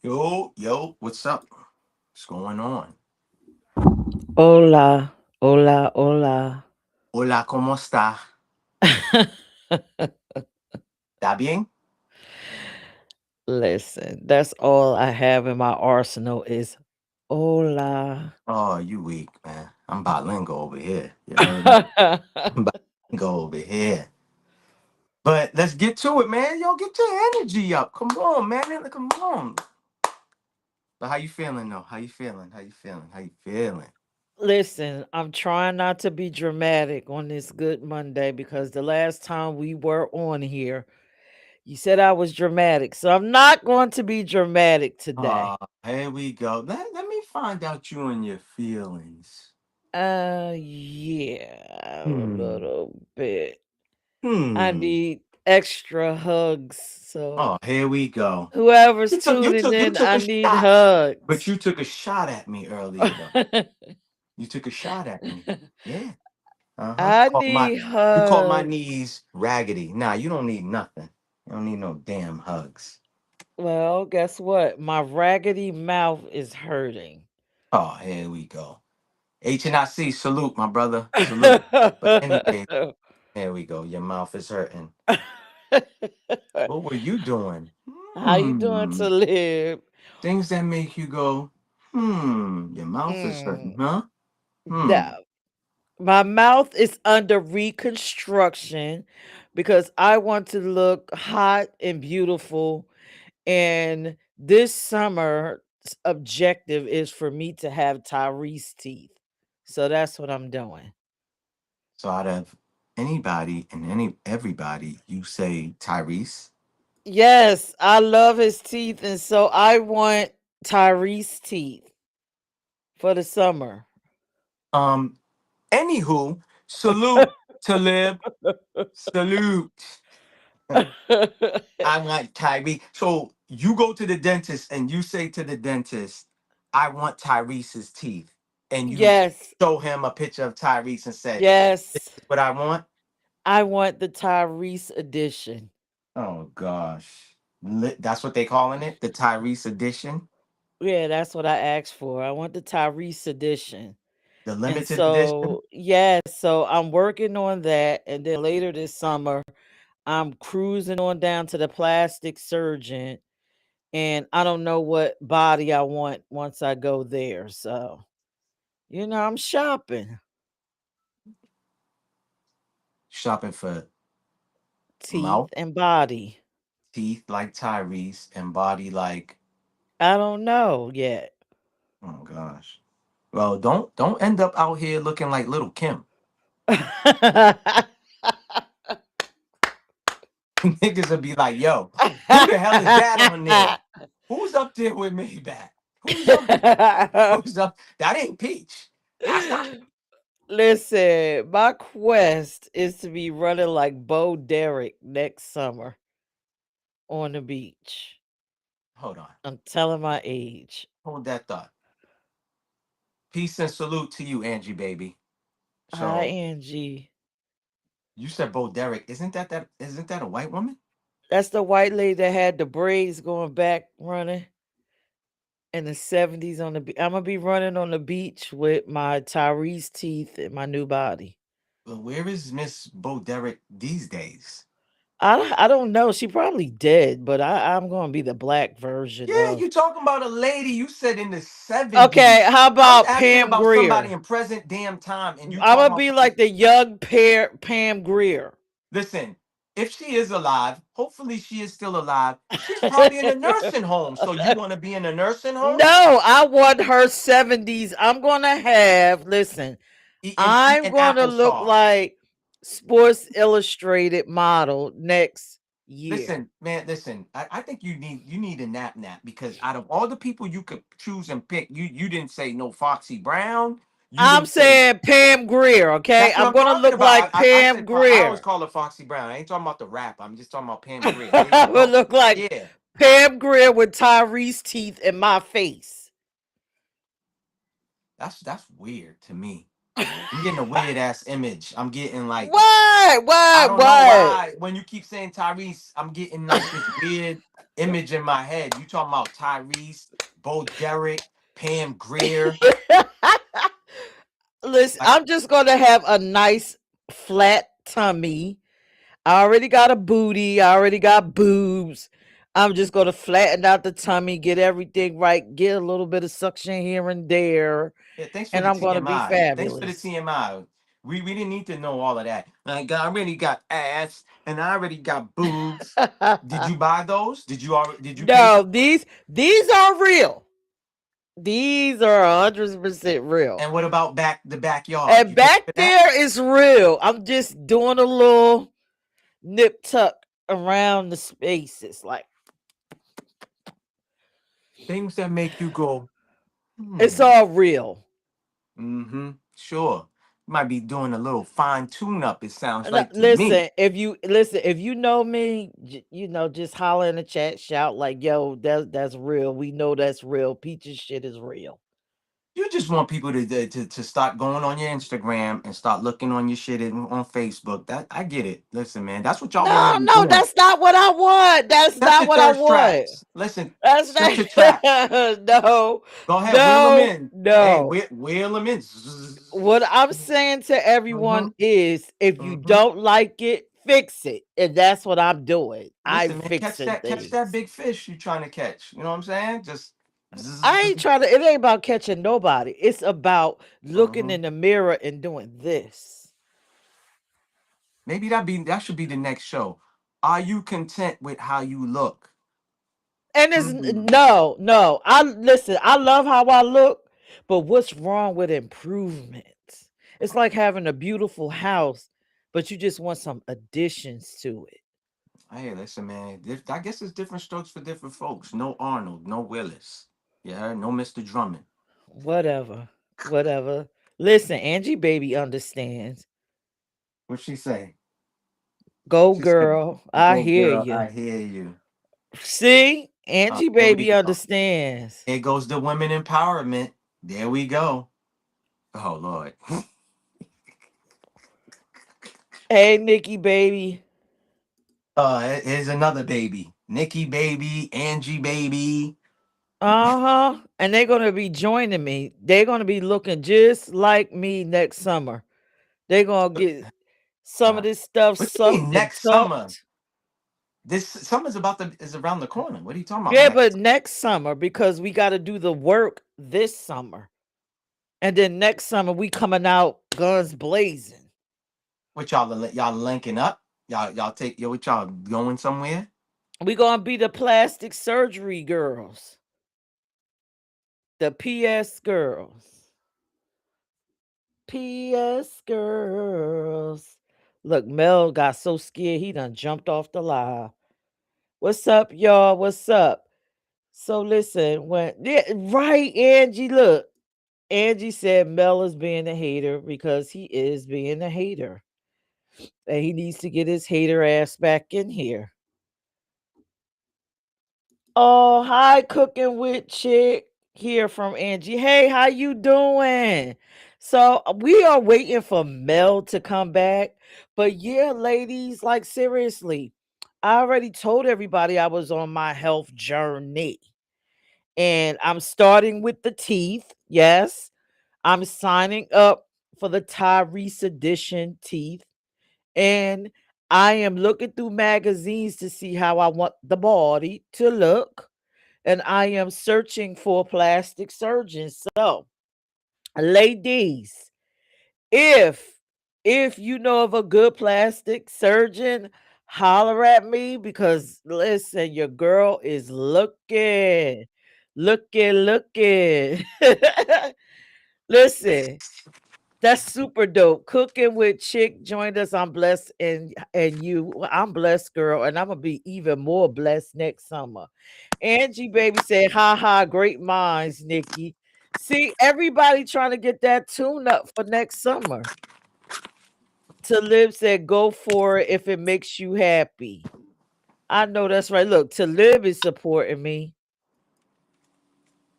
Yo, what's up? What's going on? Hola, hola, hola. Hola, ¿cómo está? ¿Está bien? Listen, that's all I have in my arsenal is hola. Oh, you weak, man. I'm bilingual over here. You heard me? I'm bilingual over here. But let's get to it, man. Yo, get your energy up. Come on, man. Come on. But how you feeling, though? How you feeling? How you feeling? How you feeling? Listen, I'm trying not to be dramatic on this good Monday because the last time we were on here, you said I was dramatic. So I'm not going to be dramatic today. Here we go. Let me find out you and your feelings. Yeah, a Hmm. little bit. I Hmm. need extra hugs. So Oh, here we go. whoever's You took you tuning took you in, took I a need shot, but hugs. you took a shot at me earlier though. You took a shot at me. Yeah. Uh-huh. I Called my need you called my hugs. knees raggedy. Nah, you don't need nothing. You don't need no damn hugs. Well, guess what? My raggedy mouth is hurting. Oh, here we go. HNIC, salute, my brother. Salute. But anyway, here we go. Your mouth is hurting. What were you doing? How you doing Hmm. to live? Things that make you go, your mouth is hurting, Mm, huh? Hmm. no. My mouth is under reconstruction because I want to look hot and beautiful. And this summer's objective is for me to have Tyrese teeth. So that's what I'm doing. So out of anybody and everybody, you say Tyrese. Yes, I love his teeth. And so I want Tyrese teeth for the summer. Um, Anywho, salute to Lib. Salute. I want Tyrese. So you go to the dentist and you say to the dentist, I want Tyrese's teeth. And you Yes, show him a picture of Tyrese and say, this yes. is what I want. I want the Tyrese edition. Oh gosh. That's what they calling it, the Tyrese edition, Yeah, that's what I asked for. I want the Tyrese edition. the And limited edition. so, yes, so I'm working on that. And then later this summer, I'm cruising on down to the plastic surgeon. And I don't know what body I want once I go there. So, I'm shopping Shopping for teeth mouth, and body. teeth like Tyrese, and body like, I don't know yet. oh gosh. Well, don't end up out here looking like little Kim. Niggas will be like, yo, who the hell is that on there? Who's up there with Maybach? Who's up there? Who's up? That ain't Peach. That's not. Listen, my quest is to be running like Bo Derek next summer on the beach. Hold on. I'm telling my age. Hold that thought. Peace and salute to you, Angie baby. Hi, So Angie. you said Bo Derek. Isn't that a white woman? That's the white lady that had the braids going back running in the 70s on the beach. I'm going to be running on the beach with my Tyrese teeth and my new body. Well, where is Miss Bo Derek these days? I don't know. She probably dead, but I'm going to be the black version Yeah, of. you talking about a lady you said in the 70s. Okay, how I'm about asking Pam about somebody Greer? in present damn time, and you I'm talking gonna about be somebody. like the young pair Pam Greer. Listen, if she is alive, hopefully she is still alive. She's probably in a nursing home. So you want to be in a nursing home? No, I want her 70s. I'm gonna have, listen, I'm Eating gonna look applesauce. like Sports Illustrated model next year. Listen, man, listen. I think you need a nap because out of all the people you could choose and pick, you didn't say no Foxy Brown. You I'm didn't say saying Pam Greer, okay? that's what I'm I'm gonna talking look about. like I Pam said I always Greer. call her Foxy Brown. I ain't talking about the rapper. I'm just talking about Pam Grier. There I you would go. look like Yeah, Pam Greer with Tyrese teeth in my face. that's weird to me. I'm getting a weird ass image. I'm getting like What? I What? don't know What? why when you keep saying Tyrese, I'm getting like this weird. image in my head. You talking about Tyrese, Bo Derek, Pam Greer. Listen, Like I'm just gonna have a nice flat tummy. I already got a booty. I already got boobs. I'm just gonna flatten out the tummy, get everything right, get a little bit of suction here and there, yeah, thanks for and the I'm gonna be TMI. Thanks for the fabulous. TMI. We didn't need to know all of that. Like I already got ass and I already got boobs. Did you buy those? Did you pay for No, these are real. These are 100% real. and what about the backyard? And You pay back for that? there is real. I'm just doing a little nip tuck around the spaces. Like Things that make you go, it's hmm. all real. Mm-hmm. Sure. You might be doing a little fine tune up, it sounds No, like to me. listen, if you know me, you know, just holler in the chat, shout like, "Yo, that's real. We know that's real. Peaches shit is real." You just want people to start going on your Instagram and start looking on your shit on Facebook. That I get it. Listen, man, that's what y'all want to No, be no, doing. that's not what I want. That's Set not your what I thirst want. traps. Listen, That's set your traps. not. No, Go ahead, wheel them no, in. Hey, no. wheel them in. What I'm saying to everyone Mm-hmm. is if you Mm-hmm. don't like it, fix it. And that's what I'm doing. I'm Listen, man, fixing catch that things. big fish you trying to catch. You know what I'm saying? Just. I ain't trying to, it ain't about catching nobody. It's about looking Uh-huh. in the mirror and doing this. Maybe that should be the next show. Are you content with how you look? And it's Hmm. no, no. I listen, I love how I look, but what's wrong with improvement? It's like having a beautiful house, but you just want some additions to it. Hey, listen, man. I guess it's different strokes for different folks. No Arnold, no Willis. Yeah, no Mr. Drummond. Whatever. Whatever. Listen, Angie baby understands. What she say? Go She said, girl. I "Go hear girl, you. I hear you." See? Angie There we baby go. understands. Here goes the women empowerment. There we go. Oh Lord. Hey Nikki baby. Here's another baby. Nikki baby, Angie baby. Uh-huh. And they're gonna be joining me. They're gonna be looking just like me next summer. They're gonna get some of Uh, this stuff what do you sucked mean and next summer? tucked. This summer's is around the corner. What are you talking about Yeah, but next? next summer because we got to do the work this summer, and then next summer we coming out guns blazing. What y'all linking up? Y'all take yo. What y'all going somewhere? We gonna be the plastic surgery girls, the PS girls, PS girls. Look, Mel got so scared he done jumped off the live. What's up, y'all? What's up? So listen, when yeah, right, Angie, look. Angie said Mel is being a hater because he is being a hater. And he needs to get his hater ass back in here. Oh, hi, cooking with chick here from Angie. Hey, how you doing? So we are waiting for Mel to come back. But yeah, ladies, like seriously, I already told everybody I was on my health journey. And I'm starting with the teeth. Yes. I'm signing up for the Tyrese edition teeth. And I am looking through magazines to see how I want the body to look. And I am searching for plastic surgeons. So, ladies, if if you know of a good plastic surgeon, holler at me because listen, your girl is looking. Listen, that's super dope. Cooking with Chick joined us. I'm blessed and you. Well, I'm blessed, girl, and I'm gonna be even more blessed next summer. Angie baby said, "Ha ha, great minds, Nikki." See, everybody trying to get that tune up for next summer. Talib said, "Go for it if it makes you happy." I know that's right. Look, Talib is supporting me.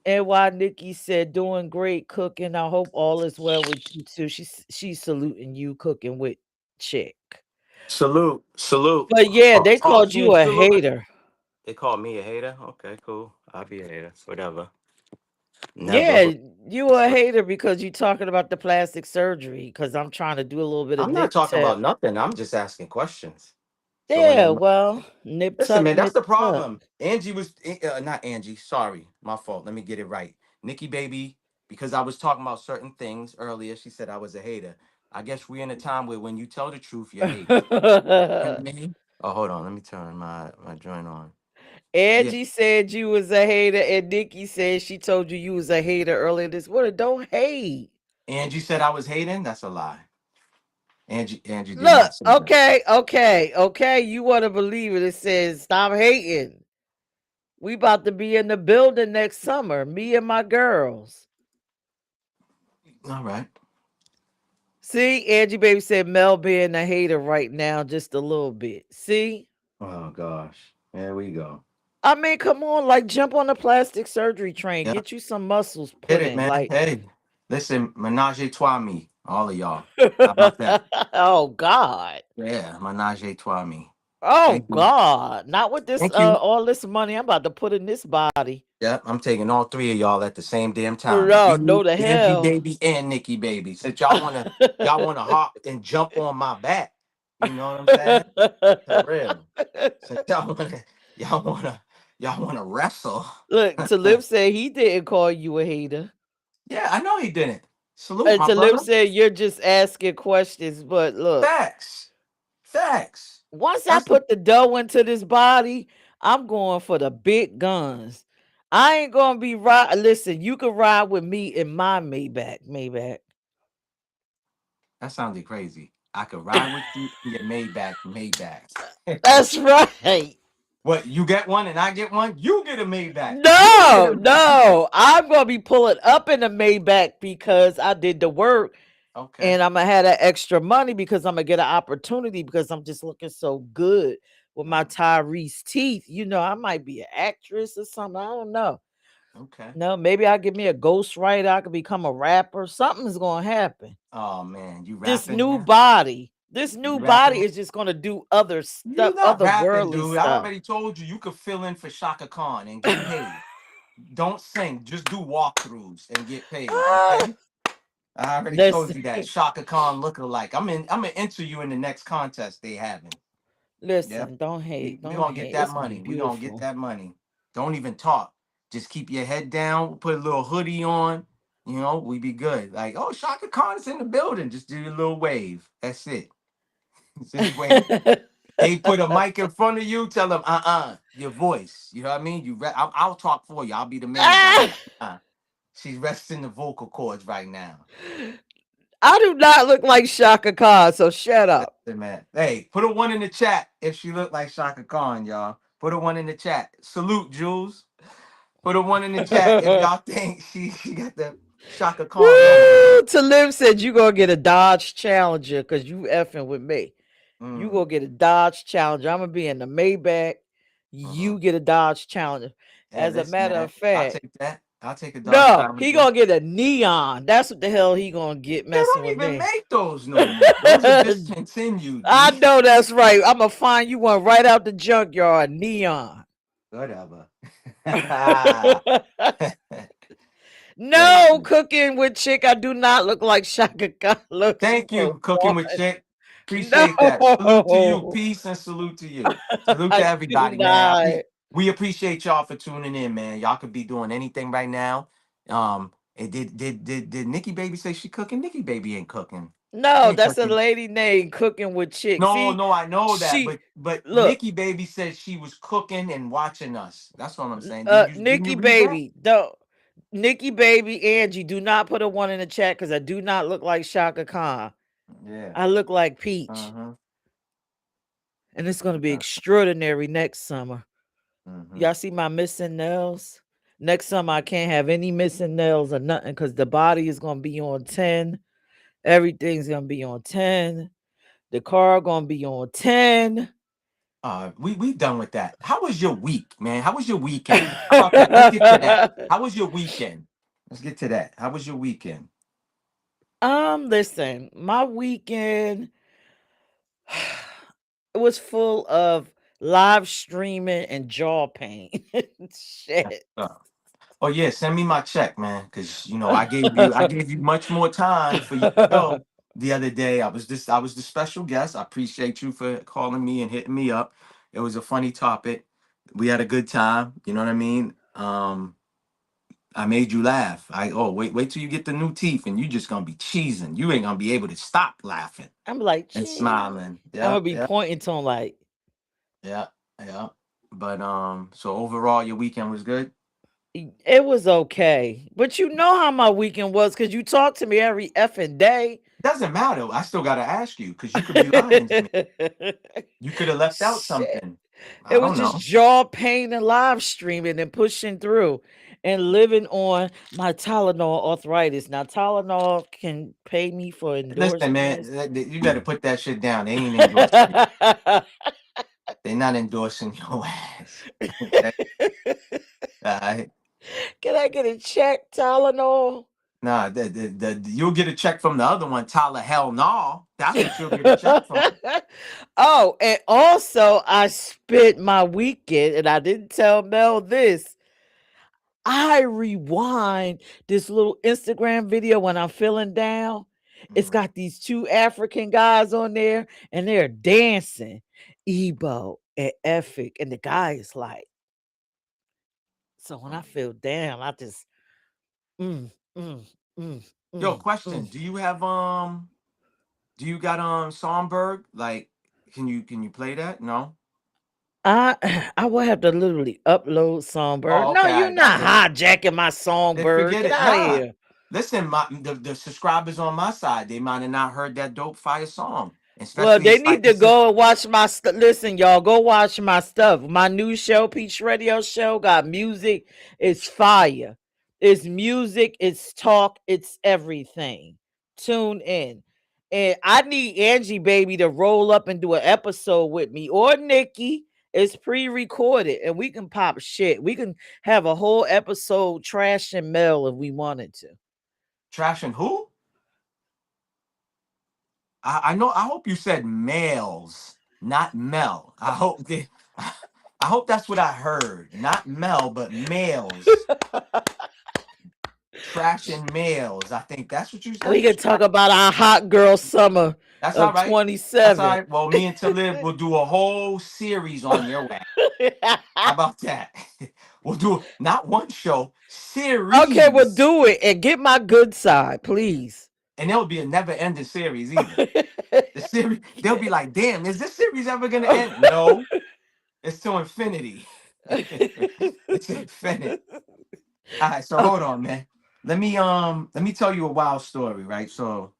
And why Nikki said, "Doing great cooking. I hope all is well with you too." She's saluting you cooking with Chick. Salute, salute. But yeah, they Oh, called she you ain't a still over. hater. They call me a hater. Okay, cool. I'll be a hater. Whatever. Never. Yeah, you a hater because you talking about the plastic surgery. Because I'm trying to do a little bit of I'm not nip talking tuck. about nothing. I'm just asking questions. So when Yeah, they well, nip listen, tuck, man, that's nip the tuck. problem. Angie was not Angie. Sorry, my fault. Let me get it right. Nikki baby, because I was talking about certain things earlier. She said I was a hater. I guess we're in a time where when you tell the truth, you're hated. You know what I mean? Oh, hold on. Let me turn my joint on. Yeah, Angie said you was a hater, and Nikki said she told you was a hater earlier this morning. Don't hate. Angie said I was hating. That's a lie. Angie did Look, not say that. okay. You want to believe it? It says stop hating. We about to be in the building next summer. Me and my girls. All right. See, Angie baby said Mel being a hater right now, just a little bit. See, Oh gosh. There we go. I mean, come on, like jump on the plastic surgery train, Yeah. get you some muscles Get put it, in. man. Like, Hey, listen, menage a trois me, all of y'all. How about that? oh God. Yeah, menage a trois me. Oh Thank you. God, not with this Thank you. all this money I'm about to put in this body. Yeah, I'm taking all three of y'all at the same damn time. No, You, no the Angie hell. baby, and Nikki baby. Since y'all wanna hop and jump on my back. You know what I'm saying? For real. Since y'all wanna y'all wanna wrestle. Look, Talib said he didn't call you a hater. Yeah, I know he didn't. Salute, And my Talib brother. said you're just asking questions. But look, Facts. Facts. once I That's the put the dough into this body, I'm going for the big guns. I ain't gonna be right. Listen, you can ride with me in my Maybach. that sounded crazy. I could ride with you in your Maybach. That's right. What, you get one and I get one? You get a Maybach. You get No, a no. I'm gonna be pulling up in the Maybach because I did the work Okay. and I'm gonna have that extra money because I'm gonna get an opportunity because I'm just looking so good with my Mm, Tyrese teeth. You know, I might be an actress or something. I don't know. okay. No, maybe I'll give me a ghostwriter. I could become a rapper. Something's gonna happen. Oh man, you This rapping new now? body, this new You body rapping? is just gonna do other You stuff, not other rapping, worldly dude. I stuff. already told you you could fill in for Shaka Khan and get paid. Don't sing, just do walkthroughs and get paid, Ah, okay? I already told listen, you that. Shaka Khan lookalike. I'm gonna enter you in the next contest they having. Yep. listen. We, we Don't gonna get hate. that It's gonna be money. We gonna get beautiful. that money. Don't even talk. Just keep your head down. Put a little hoodie on. You know, we be good. Like, oh, Shaka Khan is in the building. Just do a little wave. That's it. Just wave. They put a mic in front of you. Tell them, your voice. You know what I mean? I'll talk for you. I'll be the manager. I'm Ah, like, she's resting the vocal cords right now. I do not look like Shaka Khan, so shut up. Listen, man. Hey, put a one in the chat if she looked like Shaka Khan, y'all. Put a one in the chat. Salute, Jules. Put a one in the chat if y'all think she got the Shaka Khan look. Woo! Talim said you gonna get a Dodge Challenger because you effing with me. You Mm, gonna get a Dodge Challenger. I'm gonna be in the Maybach. mm-hmm. You get a Dodge Challenger. Hey, As a listen, matter man. of I'll fact, take that. I'll take a Dodge no, he Challenger. gonna get a Neon. That's what the hell he gonna get They messing don't with even me. make those no more. Those are discontinued, I B. know that's right. I'm gonna find you one right out the junkyard, Neon. Whatever. No, Crazy. cooking with chick. I do not look like Shaka Khan looks Thank for you, Cooking one. with Chick. Appreciate that. Salute to you. No, Peace and salute to you. Salute to I do everybody, man. not. We appreciate y'all for tuning in, man. Y'all could be doing anything right now. And did Nikki Baby say she cooking? Nikki Baby ain't cooking. She No, ain't that's a cooking. lady named Cooking with Chick. No, See, no, I know that, she but look, Nikki Baby said she was cooking and watching us. That's what I'm saying. Didn't you Nikki read that? Baby, don't Nikki Baby, Angie, do not put a one in the chat because I do not look like Shaka Khan. Yeah. I look like Peach, Uh-huh. and it's gonna be Uh, extraordinary next summer. mm-hmm. Y'all see my missing nails? Next summer I can't have any missing nails or nothing because the body is gonna be on 10. Everything's gonna be on 10. The car gonna be on 10. We done with that. How was your week, man? How was your weekend? How about that? Let's get to that. How was your weekend? Let's get to that. How was your weekend? Listen, my weekend it was full of live streaming, and jaw pain. That's Shit. up. Oh yeah, send me my check, man, because I gave you much more time for your show the other day. I was the special guest. I appreciate you for calling me and hitting me up. It was a funny topic. We had a good time. You know what I mean? I made you laugh. Wait till you get the new teeth, and you just gonna be cheesing. You ain't gonna be able to stop laughing I'm like, and cheese. smiling. I'm Yeah, gonna be yeah, pointing to him like, yeah, yeah. But so overall, your weekend was good. It was okay. But you know how my weekend was because you talk to me every effing day. Doesn't matter. I still gotta ask you because you could be lying to me. You could have left out Shit. something. I It was don't just know. jaw pain and live streaming and pushing through and living on my Tylenol arthritis. Now, Tylenol can pay me for Listen, man, endorsements. you better put that shit down. They ain't endorsing you. They're not endorsing your ass. Okay. All right. Can I get a check, Tylenol? Nah, you'll get a check from the other one, Tyler. Hell no. That's what you'll get a check from. Oh, and also I spent my weekend, and I didn't tell Mel this. I rewind this little Instagram video when I'm feeling down. It's Mhm. got these two African guys on there, and they're dancing, Ebo and Efik, and the guy is like, so when I feel down, I just mm, mm, mm, Yo, mm, question. mm. Do you got Songbird? Like, can you play that? No? I will have to literally upload Songbird. Oh, No, okay, you're not then hijacking my Songbird. forget Get it. out of Nah. here. Listen, the subscribers on my side, they might have not heard that dope fire song. Well, Especially they it's like need to this is go and watch my stuff. Listen, y'all, go watch my stuff. My new show, Peach Radio Show, got music. It's fire. It's music. It's talk. It's everything. Tune in. And I need Angie Baby to roll up and do an episode with me or Nikki. It's pre-recorded and we can pop shit. We can have a whole episode trash and Mel if we wanted to. trashing who? I know. I hope you said males, not Mel. I hope that's what I heard. Not Mel, but males. Trashing males. I think that's what you We said. can talk about our hot girl summer That's all of right. That's all 27. right. Well, me and Talib will do a whole series on your ass. How about that? We'll do not one show, Okay, well, series. do it and get my good side, please. And there'll be a never-ending series either. The series, they'll be like, damn, is this series ever gonna end? No, it's to infinity. It's infinite. All right, so hold on, man. Let me tell you a wild story, right? So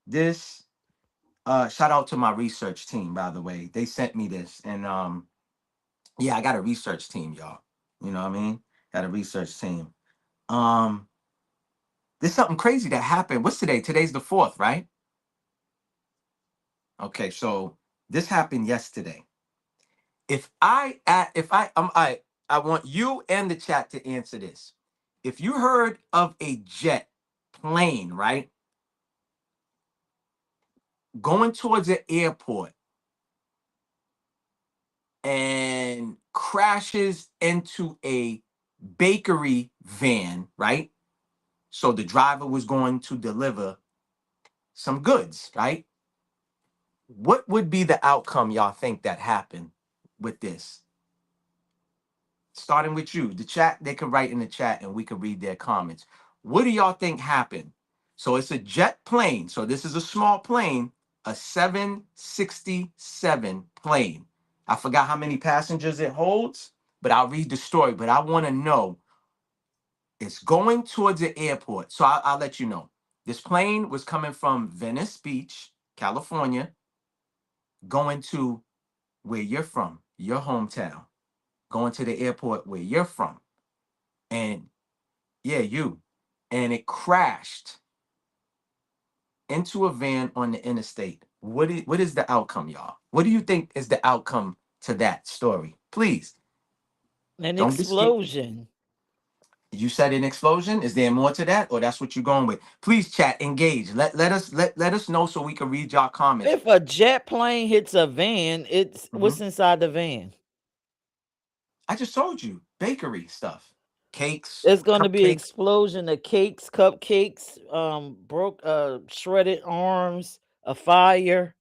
this shout out to my research team, by the way. They sent me this. And yeah, I got a research team, y'all. You know what I mean? Got a research team. Um, there's something crazy that happened. What's today? Today's the 4th, right? Okay, so this happened yesterday. I want you and the chat to answer this. If you heard of a jet plane, right, going towards an airport and crashes into a bakery van, right? So the driver was going to deliver some goods, right? What would be the outcome y'all think that happened with this? Starting with you, the chat, they can write in the chat and we can read their comments. What do y'all think happened? So it's a jet plane. So this is a small plane, a 767 plane. I forgot how many passengers it holds, but I'll read the story. But I want to know it's going towards the airport. So I'll let you know. This plane was coming from Venice Beach, California, going to where you're from, your hometown, going to the airport where you're from. And yeah, you. And it crashed into a van on the interstate. What is the outcome, y'all? What do you think is the outcome to that story? Please An don't be scared. explosion. You said an explosion. Is there more to that, or that's what you're going with? Please chat, engage. Let us know so we can read y'all comments. If a jet plane hits a van, it's Mm-hmm. what's inside the van. I just told you, bakery stuff, cakes, It's going to be cupcakes. explosion of cakes, cupcakes, broke shredded arms, a fire,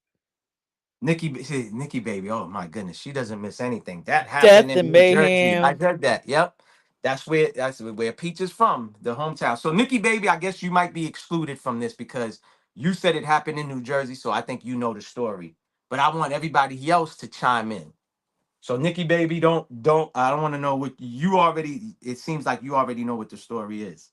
See, Nikki baby, oh my goodness, she doesn't miss anything. That happened death in and New Jersey. I mayhem. heard that. Yep. That's where Peach is from, the hometown. So Nikki baby, I guess you might be excluded from this because you said it happened in New Jersey, so I think you know the story. But I want everybody else to chime in. So Nikki baby, don't I don't want to know what you already it seems like you already know what the story is.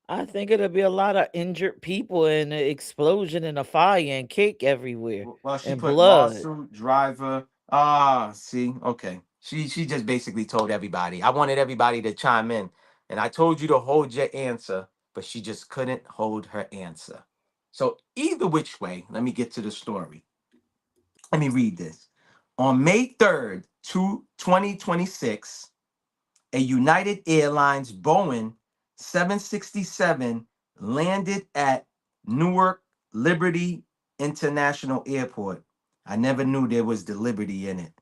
I think it'll be a lot of injured people and an explosion and a fire and cake everywhere Well, she and put blood. lawsuit driver. Ah, see, okay. She just basically told everybody. I wanted everybody to chime in, and I told you to hold your answer, but she just couldn't hold her answer. So either which way, let me get to the story. Let me read this. On May 3rd, 2026, a United Airlines Boeing 767 landed at Newark Liberty International Airport. I never knew there was the Liberty in it.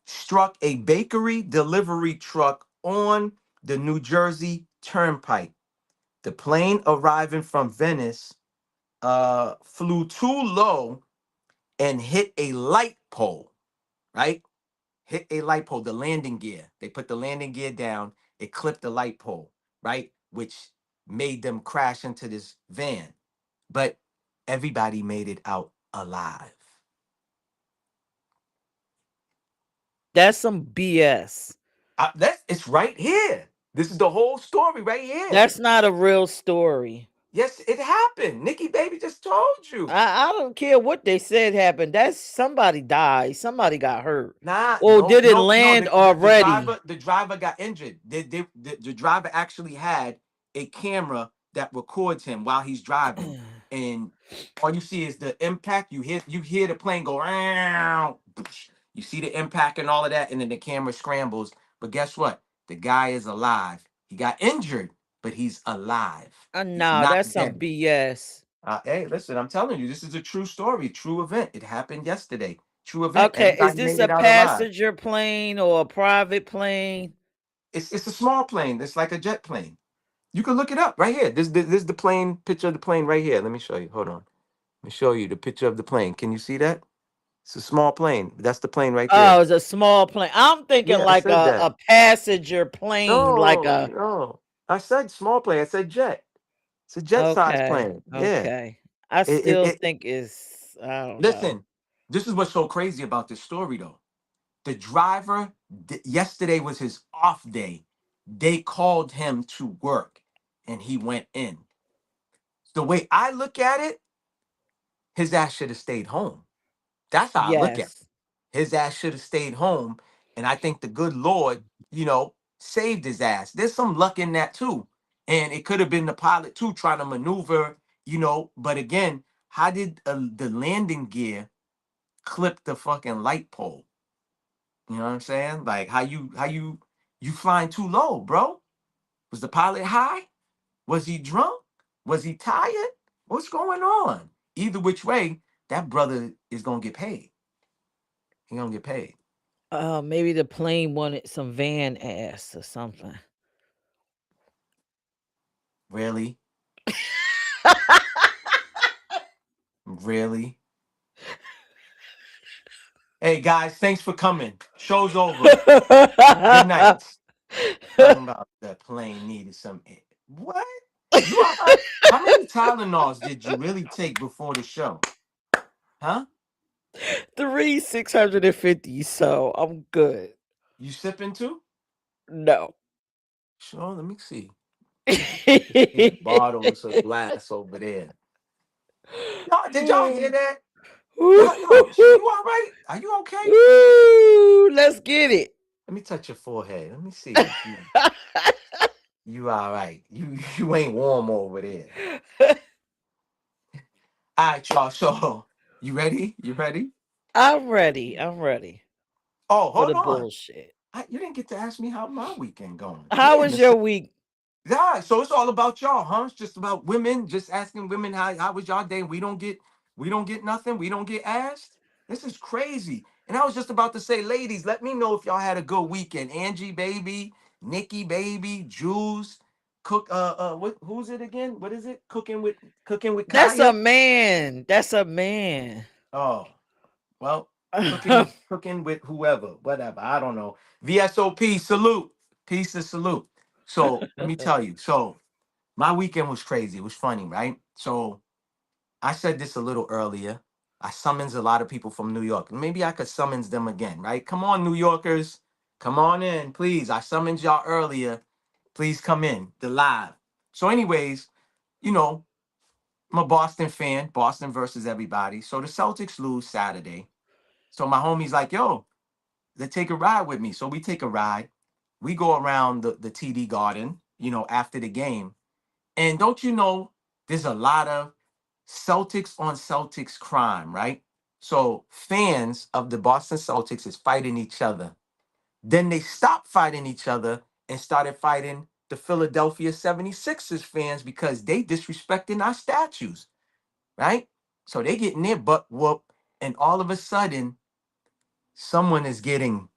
Struck a bakery delivery truck on the New Jersey Turnpike. The plane arriving from Venice flew too low and hit a light pole, right? Hit a light pole, the landing gear. They put the landing gear down, it clipped the light pole, right? Which made them crash into this van. But everybody made it out alive. That's some BS. It's right here. This is the whole story right here. That's not a real story. Yes, it happened. Nikki Baby just told you. I don't care what they said happened. That's somebody died. Somebody got hurt. Nah, Or no, did it no, no. land already? The driver got injured. The driver actually had a camera that records him while he's driving, and all you see is the impact. You hear the plane go. "Meow." You see the impact and all of that, and then the camera scrambles. But guess what? The guy is alive. He got injured, but he's alive. He's Nah, not that's some dead. BS. Hey, listen, I'm telling you, this is a true story, true event. It happened yesterday. True event. Okay, is Everybody this made a it out alive. passenger plane or a private plane? It's a small plane. It's like a jet plane. You can look it up right here. This is the plane picture of the plane right here. Let me show you. Hold on. Let me show you the picture of the plane. Can you see that? It's a small plane. That's the plane right there. Oh, it's a small plane. I'm thinking Yeah, I like said a that. passenger plane, like No, a no. I said small plane. I said jet. It's a jet size okay, plane. Yeah. okay. I It, it, still it, think it's I don't know. listen, this is what's so crazy about this story though. The driver, yesterday was his off day. They called him to work and he went in. The way I look at it, his ass should have stayed home. That's how I look at it. Yes. His ass should have stayed home. And I think the good Lord, saved his ass. There's some luck in that too. And it could have been the pilot too trying to maneuver, But again, how did the landing gear clip the fucking light pole? You know what I'm saying? Like how you flying too low, bro? Was the pilot high? Was he drunk? Was he tired? What's going on? Either which way, that brother is gonna get paid. He gonna get paid. Maybe the plane wanted some van ass or something. Really? Really? Hey guys, thanks for coming. Show's over. Good night. Talking about the plane needed some air. What? You all right? How many Tylenols did you really take before the show? Huh? 650. So I'm good. You sipping too? No. Sure, let me see. I see a bottle and some glass over there. Y'all, did y'all hear that? Yo, you all right? Are you okay? Ooh, let's get it. Let me touch your forehead. Let me see if you all right. You ain't warm over there. All right, y'all. So you ready? You ready? I'm ready. I'm ready Oh, for hold the on. bullshit. You didn't get to ask me how my weekend going. How Yeah, was Miss. your week? Yeah, so it's all about y'all, huh? It's just about women, just asking women how was y'all day. We don't get nothing. We don't get asked. This is crazy. And I was just about to say, ladies, let me know if y'all had a good weekend. Angie, baby, Nikki, baby, Jules, cook. What? Who's it again? What is it? Cooking with That's a Kaya. man. That's a man. Oh, well, cooking with whoever, whatever. I don't know. VSOP, salute, peace and salute. So let me tell you. So my weekend was crazy. It was funny, right? So I said this a little earlier. I summons a lot of people from New York. Maybe I could summons them again, right? Come on, New Yorkers. Come on in, please. I summoned y'all earlier. Please come in. The live. So, anyways, you know, I'm a Boston fan. Boston versus everybody. So the Celtics lose Saturday. So my homie's like, yo, let's take a ride with me. So we take a ride. We go around the TD Garden, after the game. And don't you know, there's a lot of Celtics on Celtics crime, right? So fans of the Boston Celtics is fighting each other. Then they stopped fighting each other and started fighting the Philadelphia 76ers fans because they disrespecting our statues, right? So they getting their butt whooped, and all of a sudden, someone is getting,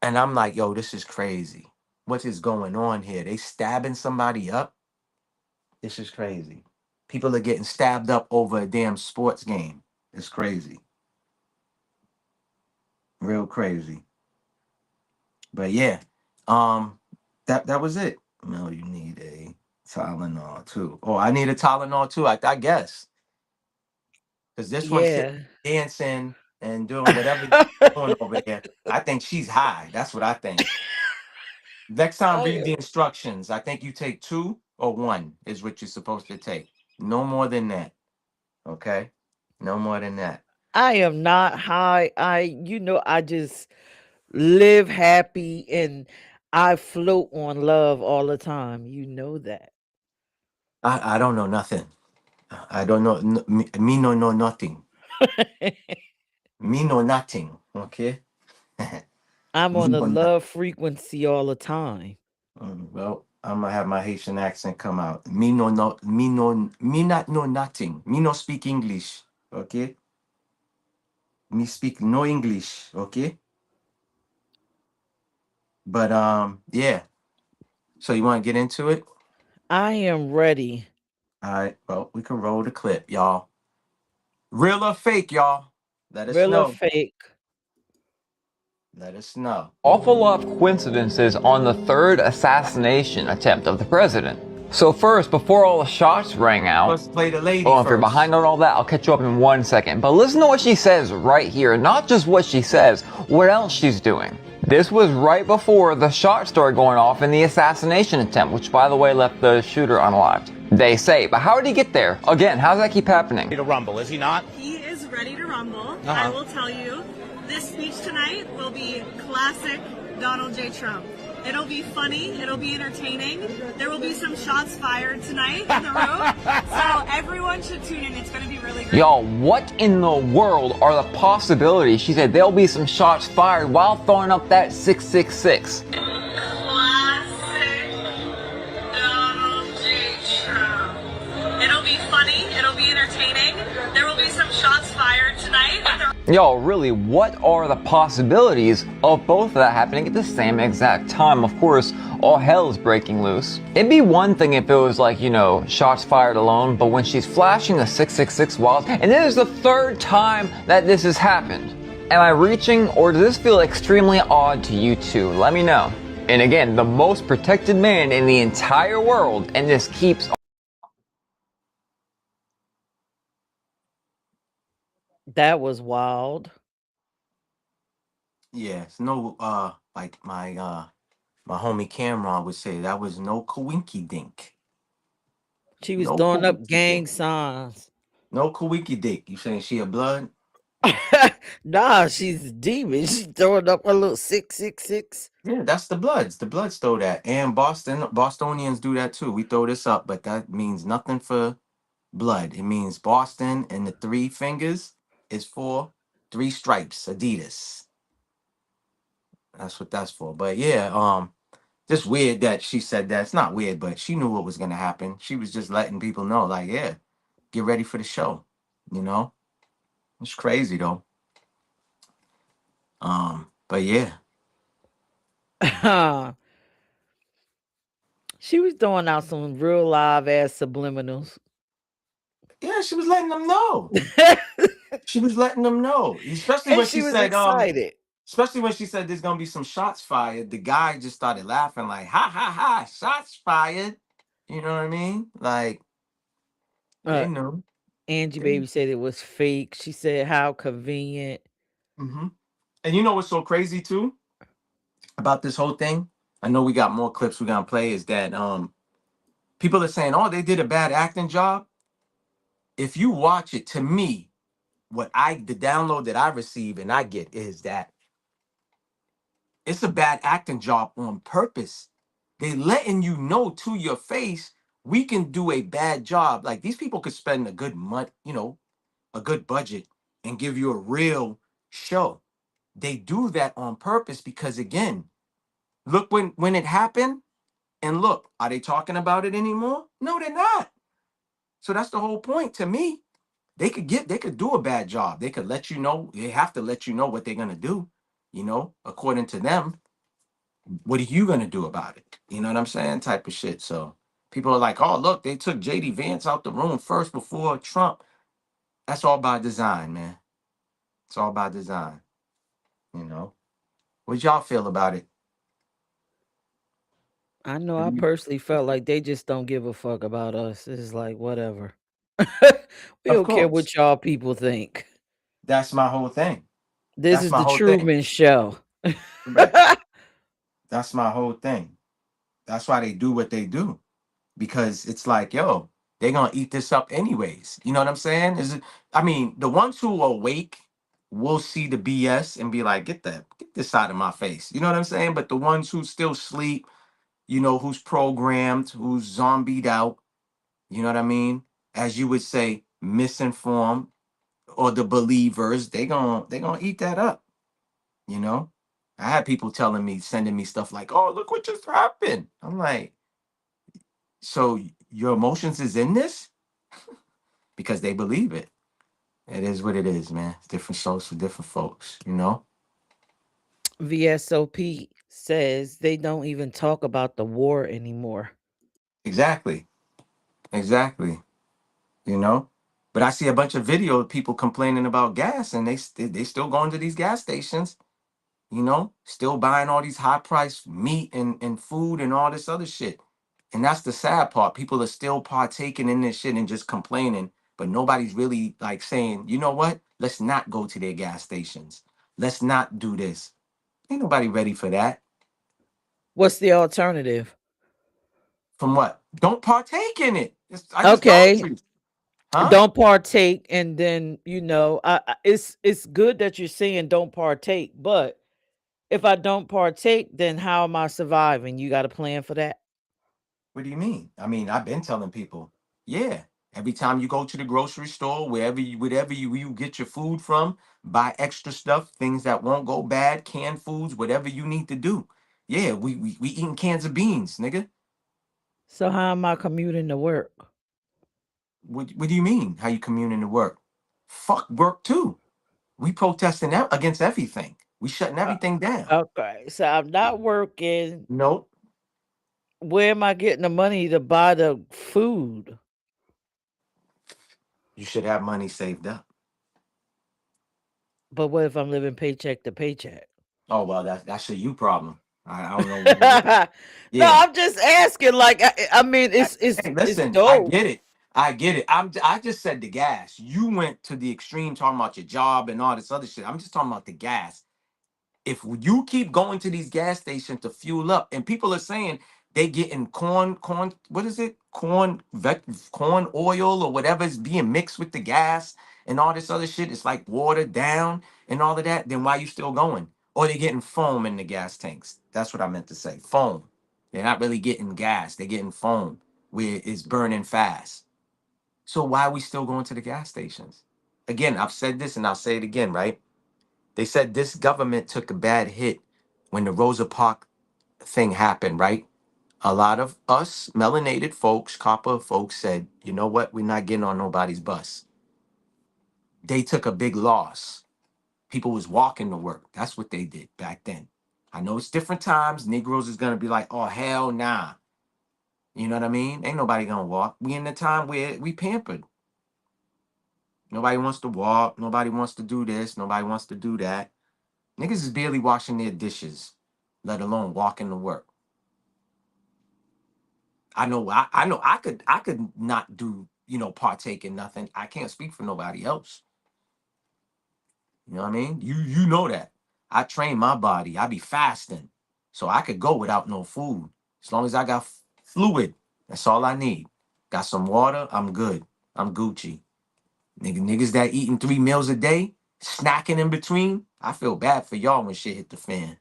and I'm like, yo, this is crazy. What is going on here? They stabbing somebody up? This is crazy. People are getting stabbed up over a damn sports game. It's crazy. Real crazy. But yeah, um, that was it. No, you need a Tylenol too. Oh, I need a Tylenol too. I guess because this one sitting Yeah. dancing and doing whatever doing over there. I think she's high. That's what I think. Next time, I read the instructions. I think you take two or one is what you're supposed to take. No more than that. Okay, no more than that. I am not high. I just live happy and I float on love all the time. You know that. I don't know nothing. I don't know. Me no know nothing. Me know nothing. Okay. I'm Me on a know nothing. love frequency all the time. Well, I'm gonna have my Haitian accent come out. Me no no. Me no. Me not know nothing. Me no speak English. Okay. Me speak no English. Okay. But yeah. So you want to get into it? I am ready. All right. Well, we can roll the clip, y'all. Real or fake, y'all? Let us Real or know. fake? Let us know. Awful lot of coincidences on the third assassination attempt of the president. So first, before all the shots rang out, Let's play the lady well, if you're first. behind on all that, I'll catch you up in 1 second. But listen to what she says right here. Not just what she says, what else she's doing. This was right before the shots started going off in the assassination attempt, which by the way left the shooter unalived. They say, but how did he get there? Again, how does that keep happening? To rumble, is he not? He is ready to rumble. I will tell you, this speech tonight will be classic Donald J. Trump. It'll be funny. It'll be entertaining. There will be some shots fired tonight in the room. So everyone should tune in. It's going to be really great. Y'all, what in the world are the possibilities? She said there'll be some shots fired while throwing up that 666. Classic Donald J. Trump. It'll be funny. It'll be entertaining. There will be some shots fired tonight. Y'all, really, what are the possibilities of both of that happening at the same exact time? Of course, all hell is breaking loose. It'd be one thing if it was like, shots fired alone, but when she's flashing the 666 while, and this is the third time that this has happened. Am I reaching, or does this feel extremely odd to you too? Let me know. And again, the most protected man in the entire world, and this keeps. That was wild. Yeah, it's no like my homie Cameron would say, that was no coinky dink. She was No throwing up coinky gang dink. signs. No coinky dink. You saying she a blood? Nah, she's a demon. She's throwing up a little 666. Yeah, that's the Bloods. The Bloods throw that. And Bostonians do that too. We throw this up, but that means nothing for blood. It means Boston, and the three fingers is for three stripes, Adidas. That's what that's for. But yeah, just weird that she said that. It's not weird, but she knew what was gonna happen. She was just letting people know, like, yeah, get ready for the show, you know? It's crazy though. But yeah, She was throwing out some real live ass subliminals. yeah, she was letting them know. She was letting them know, especially And when she she was said, excited. especially when she said there's gonna be some shots fired. The guy just started laughing like, ha ha ha, shots fired. You know what I mean? Like Uh, they knew. Angie They, Baby said it was fake. She said how convenient. hmm And you know what's so crazy too about this whole thing? I know we got more clips we're gonna play. Is that people are saying, oh, they did a bad acting job. If you watch it, to me, the download that I receive and I get is that it's a bad acting job on purpose. They letting you know to your face we can do a bad job. Like these people could spend a good month, a good budget and give you a real show. They do that on purpose because again, look when it happened and look, are they talking about it anymore? No, they're not. So that's the whole point to me. They could do a bad job. They could let you know, they have to let you know what they're gonna do, according to them. What are you gonna do about it? You know what I'm saying? Type of shit. So people are like, oh look, they took JD Vance out the room first before Trump. That's all by design, man. It's all by design, you know. What y'all feel about it? I know What I do you- personally felt like they just don't give a fuck about us. It's like whatever. We Of don't care course. what y'all people think. That's my whole thing. This That's is my the whole thing. Truman Show. Right. That's my whole thing. That's why they do what they do. Because it's like, yo, they're gonna eat this up anyways. You know what I'm saying? I mean, the ones who are awake will see the BS and be like, get this out of my face. You know what I'm saying? But the ones who still sleep, who's programmed, who's zombied out, you know what I mean? As you would say, misinformed, or the believers, they gonna eat that up, you know? I had people telling me, sending me stuff like, oh, look what just happened. I'm like, so your emotions is in this? Because they believe it. It is what it is, man. It's different souls for different folks, you know? VSOP says they don't even talk about the war anymore. Exactly. Exactly. You know? But I see a bunch of video of people complaining about gas and they still going to these gas stations, still buying all these high price meat and food and all this other shit. And that's the sad part. People are still partaking in this shit and just complaining, but nobody's really like saying, you know what? Let's not go to their gas stations. Let's not do this. Ain't nobody ready for that. What's the alternative? From what? Don't partake in it. I just told Okay, you. Huh? don't partake, and then it's good that you're saying don't partake, but if I don't partake, then how am I surviving? You got a plan for that? What do you mean? I mean, I've been telling people, yeah. Every time you go to the grocery store, wherever you get your food from, buy extra stuff, things that won't go bad, canned foods, whatever you need to do. Yeah, we eating cans of beans, nigga. So how am I commuting to work? What do you mean? How you communing to work? Fuck work too. We protesting against everything. We shutting Uh, everything down. okay, so I'm not working. Nope. Where am I getting the money to buy the food? You should have money saved up. But what if I'm living paycheck to paycheck? Oh well, that's a you problem. I don't know. No, Yeah. I'm just asking. Like, I mean, Hey, it's listen, I dope. get it. I get it. I just said the gas. You went to the extreme talking about your job and all this other shit. I'm just talking about the gas. If you keep going to these gas stations to fuel up, and people are saying they getting corn, what is it? Corn oil or whatever is being mixed with the gas and all this other shit. It's like watered down and all of that. Then why you still going? Or they getting foam in the gas tanks. That's what I meant to say. Foam. They're not really getting gas. They're getting foam where it's burning fast. So why are we still going to the gas stations? Again, I've said this and I'll say it again, right? They said this government took a bad hit when the Rosa Parks thing happened, right? A lot of us melanated folks, copper folks said, you know what? We're not getting on nobody's bus. they took a big loss. People was walking to work. That's what they did back then. I know it's different times. Negroes is gonna be like, oh hell nah. You know what I mean? Ain't nobody gonna walk. We in the time where we pampered. Nobody wants to walk. Nobody wants to do this. Nobody wants to do that. Niggas is barely washing their dishes, let alone walking to work. I know. I know. I could not do. Partake in nothing. I can't speak for nobody else. You know what I mean? You know that. I train my body. I be fasting, so I could go without no food as long as I got fluid. That's all I need. Got some water. I'm good. I'm Gucci. Niggas that eating 3 meals a day, snacking in between. I feel bad for y'all when shit hit the fan.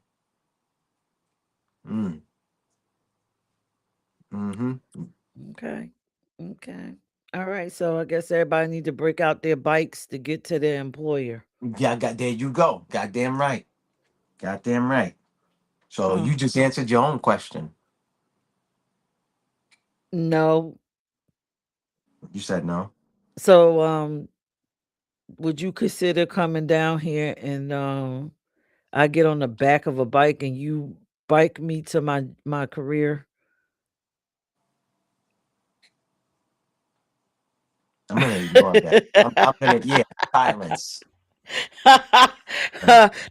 Mm. Mm-hmm. Okay. Okay. All right. So I guess everybody need to break out their bikes to get to their employer. Yeah, there you go. Goddamn right. Goddamn right. So Oh, you just answered your own question. no. You said no. So would you consider coming down here and I get on the back of a bike and you bike me to my career? I'm gonna ignore that. I'm gonna silence.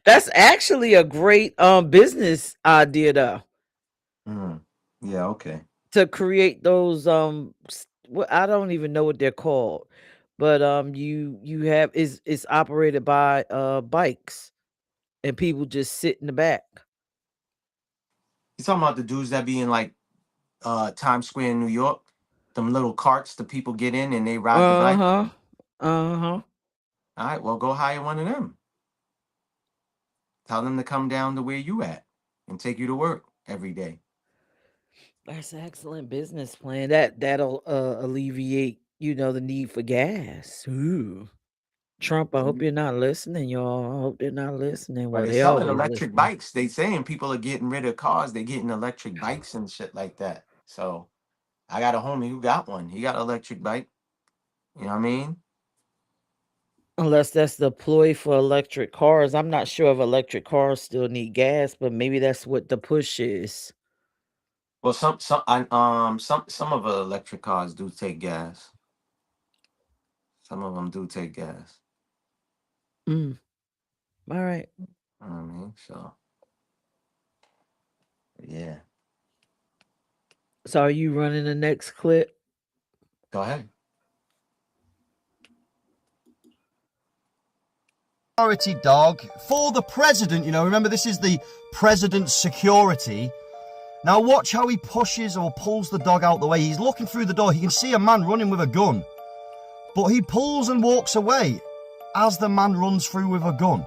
That's actually a great business idea though. Mm. Yeah, okay. To create those well, I don't even know what they're called, but you have is operated by bikes and people just sit in the back. You talking about the dudes that be in like Times Square in New York? Them little carts the people get in and they ride the bike. Uh-huh. Uh-huh. All right, well go hire one of them. Tell them to come down to where you at and take you to work every day. That's an excellent business plan. That'll alleviate, the need for gas. Ooh. Trump, I hope you're not listening, y'all. I hope they're not listening. But Well, they're they selling always electric listening. bikes. They saying people are getting rid of cars. They're getting electric bikes and shit like that. So I got a homie who got one. He got an electric bike. You know what I mean? Unless that's the ploy for electric cars. I'm not sure if electric cars still need gas, but maybe that's what the push is. Well, some of the electric cars do take gas. Some of them do take gas. Mm. All right. You know what I mean? So yeah. So are you running the next clip? Go ahead. Security dog for the president, remember this is the president's security. Now watch how he pushes or pulls the dog out the way. He's looking through the door. He can see a man running with a gun. But he pulls and walks away as the man runs through with a gun.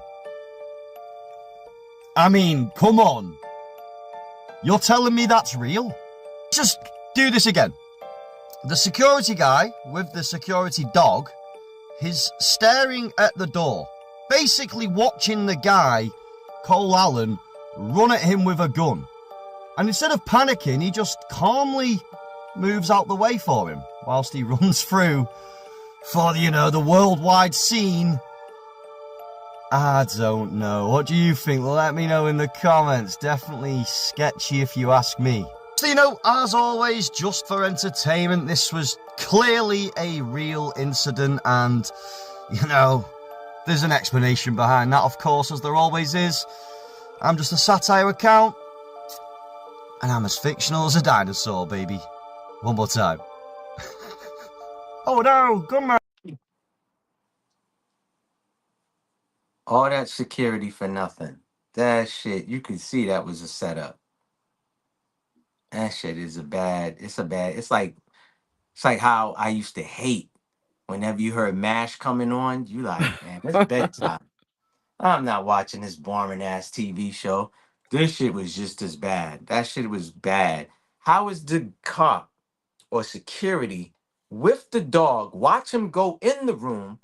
I mean, come on. You're telling me that's real? Just do this again. The security guy with the security dog, he's staring at the door, basically watching the guy, Cole Allen, run at him with a gun. And instead of panicking, he just calmly moves out the way for him whilst he runs through for, the worldwide scene. I don't know. What do you think? Let me know in the comments. Definitely sketchy if you ask me. So, as always, just for entertainment, this was clearly a real incident and, there's an explanation behind that, of course, as there always is. I'm just a satire account, and I'm as fictional as a dinosaur, baby. One more time. Oh no, come on. All that security for nothing. That shit, you could see that was a setup. That shit is it's like how I used to hate whenever you heard MASH coming on, you like, man, it's bedtime. I'm not watching this boring ass TV show. This shit was just as bad. That shit was bad. How is the cop or security with the dog, watch him go in the room,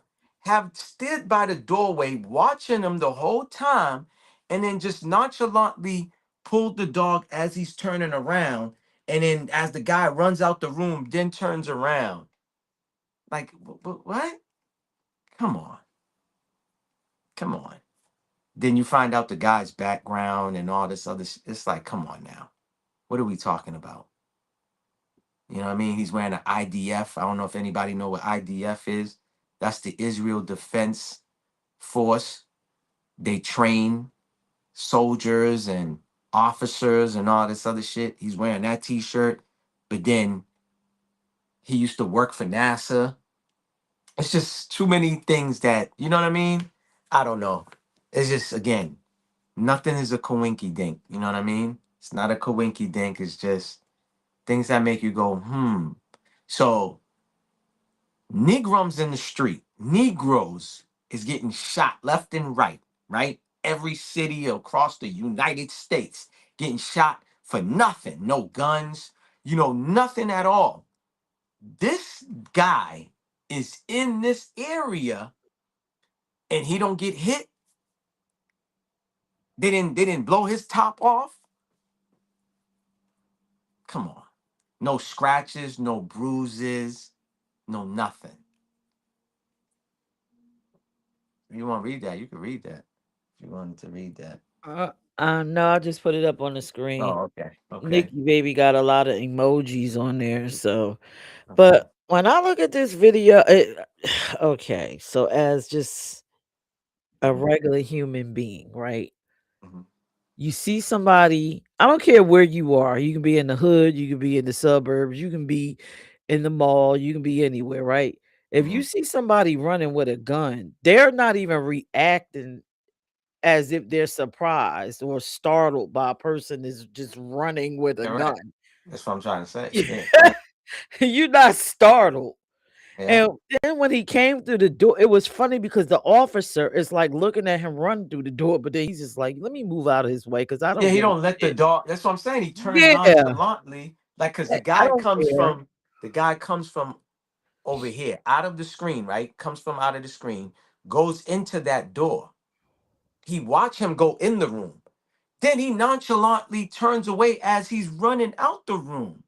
have stood by the doorway watching him the whole time, and then just nonchalantly pulled the dog as he's turning around, and then as the guy runs out the room, then turns around. Like, what? Come on. Come on. Then you find out the guy's background and all this other. It's like, come on now. What are we talking about? You know what I mean? He's wearing an IDF. I don't know if anybody know what IDF is. That's the Israel Defense Force. They train soldiers and officers and all this other shit. He's wearing that T-shirt, but then he used to work for NASA. It's just too many things that, you know what I mean? I don't know. It's just, again, nothing is a coinky dink. You know what I mean? It's not a coinky dink. It's just things that make you go, hmm. So Negroes in the street, Negroes is getting shot left and right, right? Every city across the United States getting shot for nothing, no guns, nothing at all. This guy is in this area and he don't get hit. They didn't blow his top off. Come on. No scratches, no bruises, no nothing. If you want to read that, you can read that. If you wanted to read that. No, I just put it up on the screen. Oh, okay. Okay. Nikki Baby got a lot of emojis on there, so Okay. but when I look at this video, okay, so as just a Mhm, regular human being, right? mhm, You see somebody, I don't care where you are. You can be in the hood, you can be in the suburbs, you can be in the mall, you can be anywhere, right? If you mhm. see somebody running with a gun, they're not even reacting as if they're surprised or startled by a person that's just running with a Correct. gun. That's what I'm trying to say. Yeah. Correct. You're not startled. Yeah. And then when he came through the door, it was funny because the officer is like looking at him run through the door, but then he's just like, let me move out of his way because I Yeah. don't He give a don't let the shit. dog. That's what I'm saying. He turned Yeah, nonchalantly, like, because the I guy don't comes care. from the guy comes from over here, out of the screen, right? Comes from out of the screen, goes into that door. He watch him go in the room. Then he nonchalantly turns away as he's running out the room.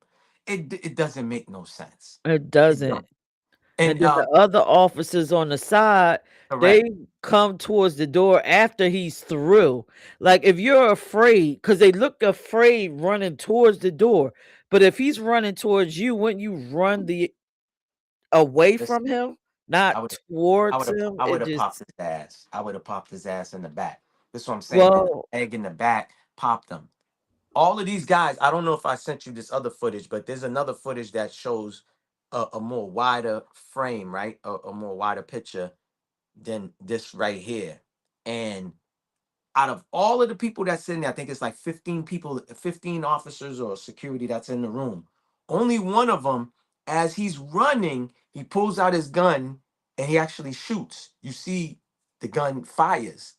It doesn't make no sense. It It don't. doesn't. And And then the other officers on the side, they correct. come towards the door after he's through. Like if you're afraid, because they look afraid running towards the door. But if he's running towards you, wouldn't you run the away Listen, from him, not I would towards him? I would It have popped just his ass. I would have popped his ass in the back. That's what I'm saying. The well, egg in the back popped him. All of these guys, I don't know if I sent you this other footage, but there's another footage that shows a more wider frame, right? A more wider picture than this right here. And out of all of the people that's in there, I think it's like 15 people, 15 officers or security that's in the room. Only one of them, as he's running, he pulls out his gun and he actually shoots. You see the gun fires.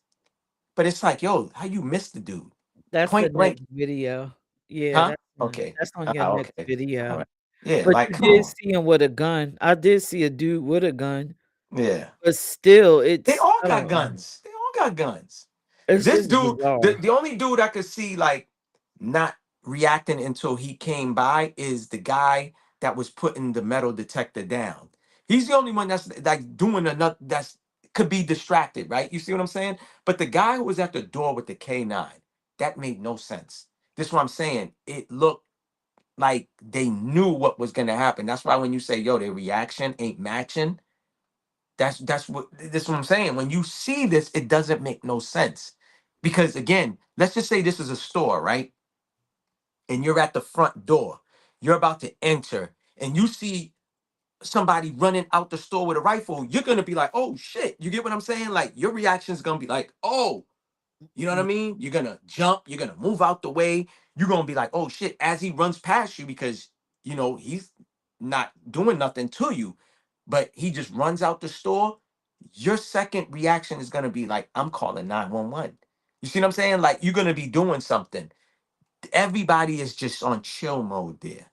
But it's like, yo, how you missed the dude? that's the Point next blank. video. Yeah, Huh? Okay. that's on your next Okay. All video. right. Yeah, But like you come did on. see him with a gun. I did see a dude with a gun, Yeah. but still, They it's all I got don't know. guns. They all got guns. It's This just dude, bizarre. the only dude I could see like not reacting until he came by is the guy that was putting the metal detector down. He's the only one that's like doing enough that's could be distracted, right? You see what I'm saying? But the guy who was at the door with the K9, that made no sense. This is what I'm saying. It looked like they knew what was gonna happen. That's why when you say, yo, their reaction ain't matching, that's what I'm saying. When you see this, it doesn't make no sense. Because again, let's just say this is a store, right? And you're at the front door. You're about to enter and you see somebody running out the store with a rifle, you're gonna be like, oh shit. You get what I'm saying? Like your reaction is gonna be like, oh, you know what I mean? You're gonna jump, you're gonna move out the way, you're gonna be like, oh shit, as he runs past you because he's not doing nothing to you, but he just runs out the store. Your second reaction is gonna be like, I'm calling 911. You see what I'm saying? Like you're gonna be doing something. Everybody is just on chill mode there.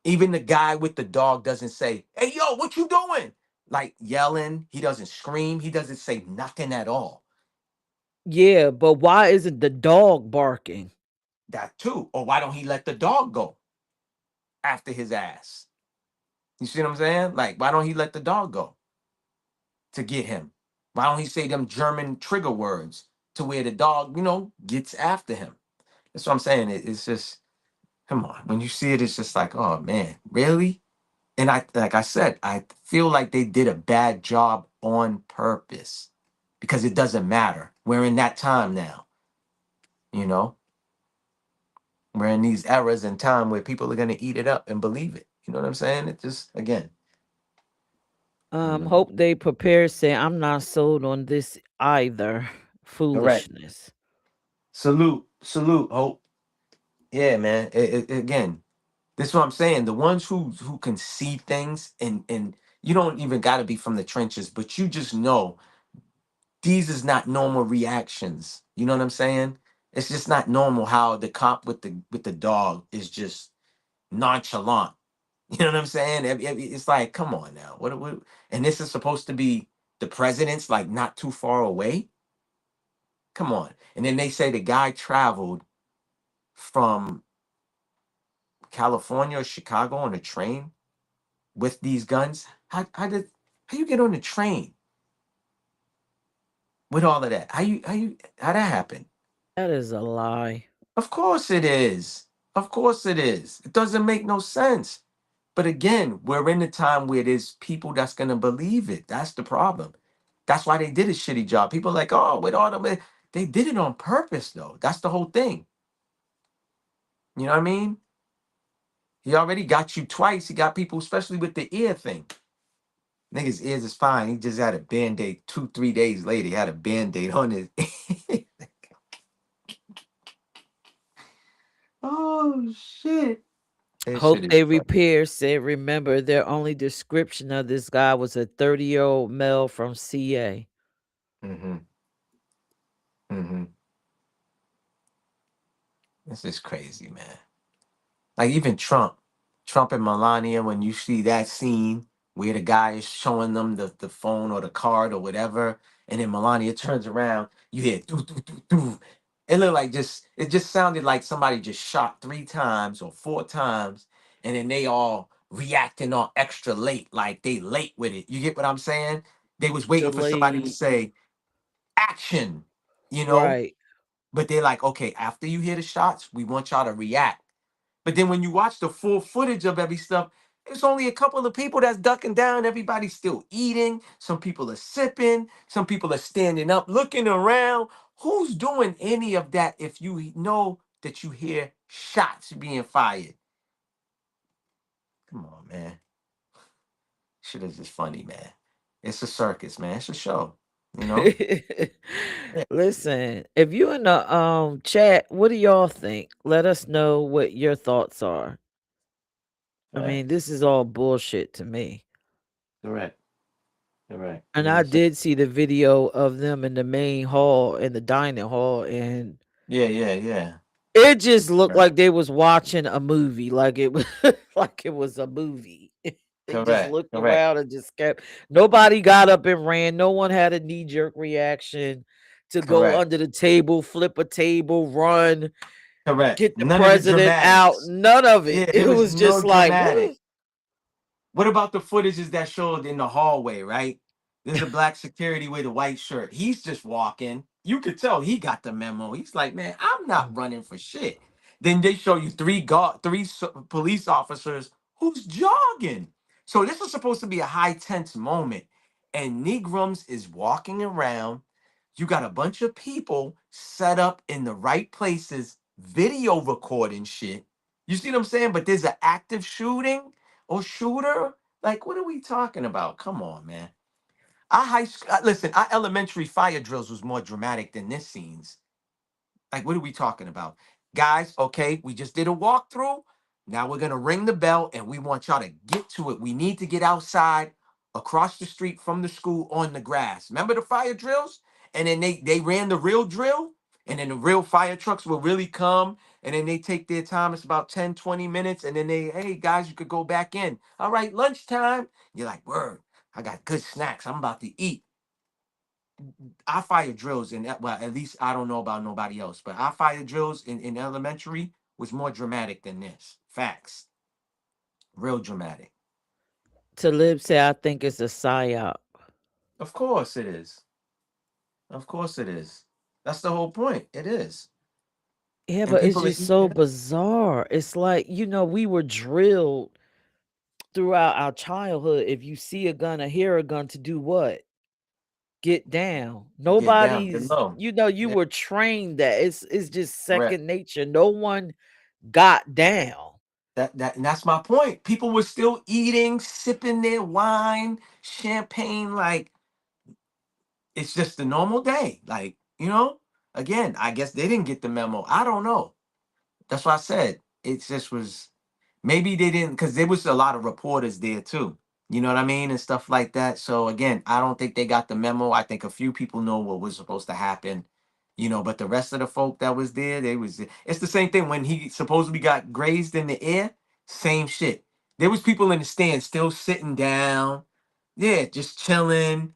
Even the guy with the dog doesn't say, hey yo, what you doing? Like yelling, he doesn't scream, he doesn't say nothing at all. Yeah, but why isn't the dog barking? That too. Or why don't he let the dog go after his ass? You see what I'm saying? Like, why don't he let the dog go to get him? Why don't he say them German trigger words to where the dog, gets after him? That's what I'm saying. It's just, come on. When you see it, it's just like, oh man, really? And like I said, I feel like they did a bad job on purpose because it doesn't matter. We're in that time now, you know. We're in these eras and time where people are gonna eat it up and believe it. You know what I'm saying? It just again, you know. Hope they prepare. Say I'm not sold on this either. Correct. Foolishness. Salute, salute, hope. Yeah, man. Again, this is what I'm saying. The ones who can see things and you don't even got to be from the trenches, but you just know these is not normal reactions. You know what I'm saying? It's just not normal how the cop with the dog is just nonchalant. You know what I'm saying? It's like, come on now. What? And this is supposed to be the president's like not too far away. Come on. And then they say the guy traveled from California or Chicago on a train with these guns. How you get on the train with all of that? How that happen? That is a lie. Of course it is. Of course it is. It doesn't make no sense. But again, we're in a time where there's people that's gonna believe it. That's the problem. That's why they did a shitty job. People are like, oh, with all the they did it on purpose though. That's the whole thing. You know what I mean? He already got you twice. He got people, especially with the ear thing. Nigga's ears is fine. He just had a band-aid 2, 3 days later. He had a band-aid on his. Oh shit. That Hope shit is they funny. repair. Said remember their only description of this guy was a 30-year-old male from CA. Mm-hmm. Mm-hmm. This is crazy, man. Like even Trump and Melania, when you see that scene where the guy is showing them the phone or the card or whatever, and then Melania turns around, you hear doo doo doo doo. It just sounded like somebody just shot 3 times or 4 times, and then they all reacting all extra late, like they late with it. You get what I'm saying? They was waiting for somebody to Delayed. say action, you know, Right. but they're like, okay, after you hear the shots, we want y'all to react. But then when you watch the full footage of every stuff, it's only a couple of people that's ducking down. Everybody's still eating. Some people are sipping. Some people are standing up, looking around. Who's doing any of that if you know that you hear shots being fired? Come on, man. Shit is just funny, man. It's a circus, man. It's a show, you know? Yeah. Listen, if you in the chat, what do y'all think? Let us know what your thoughts are. I mean, Facts. this is all bullshit to me. Correct. Correct. You And know what I I'm saying? did see the video of them in the main hall, in the dining hall, and Yeah, yeah, yeah. it just looked Right. like they was watching a movie, like it was like it was a movie. They just Correct. looked Correct. around and just kept. Nobody got up and ran. No one had a knee jerk reaction to go Correct. under the table, flip a table, run, Correct. get the None of the president out. dramatics. None of it. Yeah, It there was was no just like, what dramatic. is What about the footages that showed in the hallway, right? There's a black security with a white shirt. He's just walking. You could tell he got the memo. He's like, man, I'm not running for shit. Then they show you police officers who's jogging. So this was supposed to be a high tense moment. And Negrums is walking around. You got a bunch of people set up in the right places, video recording shit. You see what I'm saying? But there's an active shooting or shooter. Like, what are we talking about? Come on, man. Our high school, listen, our elementary fire drills was more dramatic than this scenes. Like, what are we talking about? Guys, okay, we just did a walkthrough. Now we're going to ring the bell and we want y'all to get to it. We need to get outside across the street from the school on the grass. Remember the fire drills? And then they ran the real drill. And then the real fire trucks will really come. And then they take their time. It's about 10, 20 minutes. And then hey, guys, you could go back in. All right, lunchtime. You're like, word, I got good snacks. I'm about to eat. Our fire drills well, at least I don't know about nobody else, but our fire drills in elementary was more dramatic than this. Facts. Real dramatic. Talib say I think it's a psyop. Of course it is. Of course it is. That's the whole point. It is. Yeah, And but it's people are just eating so it up. bizarre. It's like, we were drilled throughout our childhood. If you see a gun or hear a gun, to do what? Get down. Get down, get Nobody's, low. you Yeah, were trained that it's just correct. second nature. No one got down. And that's my point. People were still eating, sipping their wine, champagne, like it's just a normal day. Like, again, I guess they didn't get the memo. I don't know. That's why I said it just was maybe they didn't because there was a lot of reporters there too. You know what I mean? And stuff like that. So again, I don't think they got the memo. I think a few people know what was supposed to happen. But the rest of the folk that was there, it's the same thing when he supposedly got grazed in the air, same shit. There was people in the stand still sitting down, yeah, just chilling.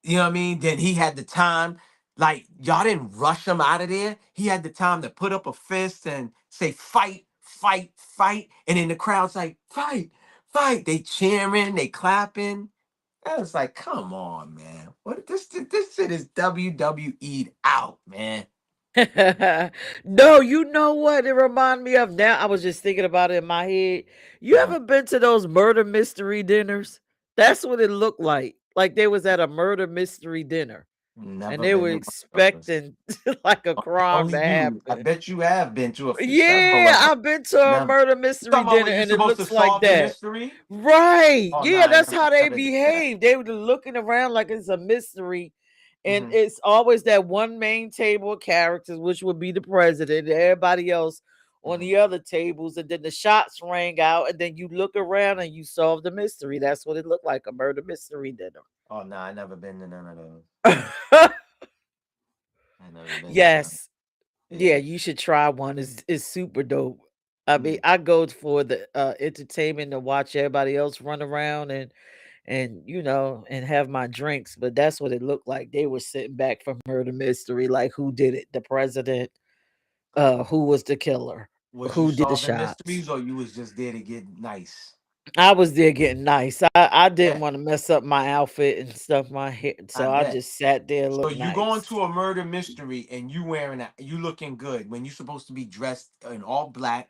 You know what I mean? Then he had the time, like y'all didn't rush him out of there. He had the time to put up a fist and say, fight, fight, fight. And then the crowd's like, fight, fight. They cheering, they clapping. I was like, come on, man. What this shit is WWE'd out, man. No, you know what it reminded me of now? I was just thinking about it in my head. You Uh-huh. ever been to those murder mystery dinners? That's what it looked like. Like they was at a murder mystery dinner and Never they been were to one of those. expecting like a crime Only to you. I happen. bet you have been to several Yeah, of them. I've been to a Never. murder You mystery talking about dinner when you're and it supposed to looks like solve the that. mystery? Right. Oh no, Yeah, I that's never, how they never did that. behave. They were looking around like it's a mystery. And Hmm. it's always that one main table of characters, which would be the president, and everybody else on Hmm. the other tables. And then the shots rang out, and then you look around and you solve the mystery. That's what it looked like, a murder mystery dinner. Oh no, I never been to none of those. I never been to none. Yes. Yeah, Yeah. you should try one. It's super dope. I mean, Mm. I go for the entertainment to watch everybody else run around and and have my drinks, but that's what it looked like. They were sitting back for murder mystery, like who did it? The president, who was the killer? Was you Who did the solving shots? mysteries or you was just there to get nice? I was there getting nice. I didn't Bet. want to mess up my outfit and stuff my hair, I so I bet. just sat there So look you go nice. into a murder mystery and you looking good when you supposed to be dressed in all black.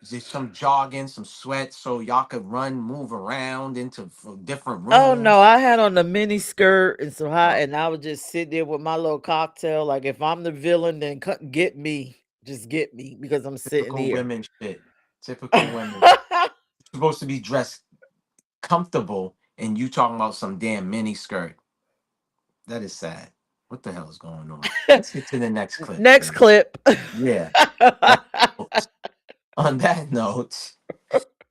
Just some jogging, some sweats, so y'all could run, move around into different Oh no, rooms. I had on the mini skirt and so high, Oh, and I would just sit there with my little cocktail. Like if I'm the villain, then get me, just get me because I'm sitting typical here. women shit. Typical women. Supposed to be dressed comfortable, and you talking about some damn mini skirt. That is sad. What the hell is going on? Let's get to the next clip, Next baby. clip. Yeah. On on that note,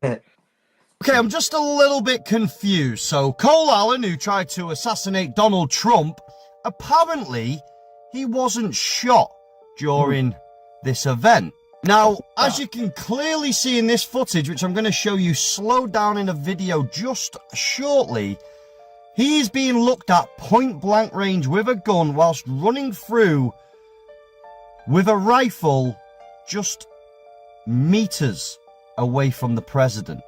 Okay, I'm just a little bit confused. So, Cole Allen, who tried to assassinate Donald Trump, apparently he wasn't shot during this event. Now, as you can clearly see in this footage, which I'm going to show you slowed down in a video just shortly, he is being looked at point blank range with a gun whilst running through with a rifle just meters away from the president.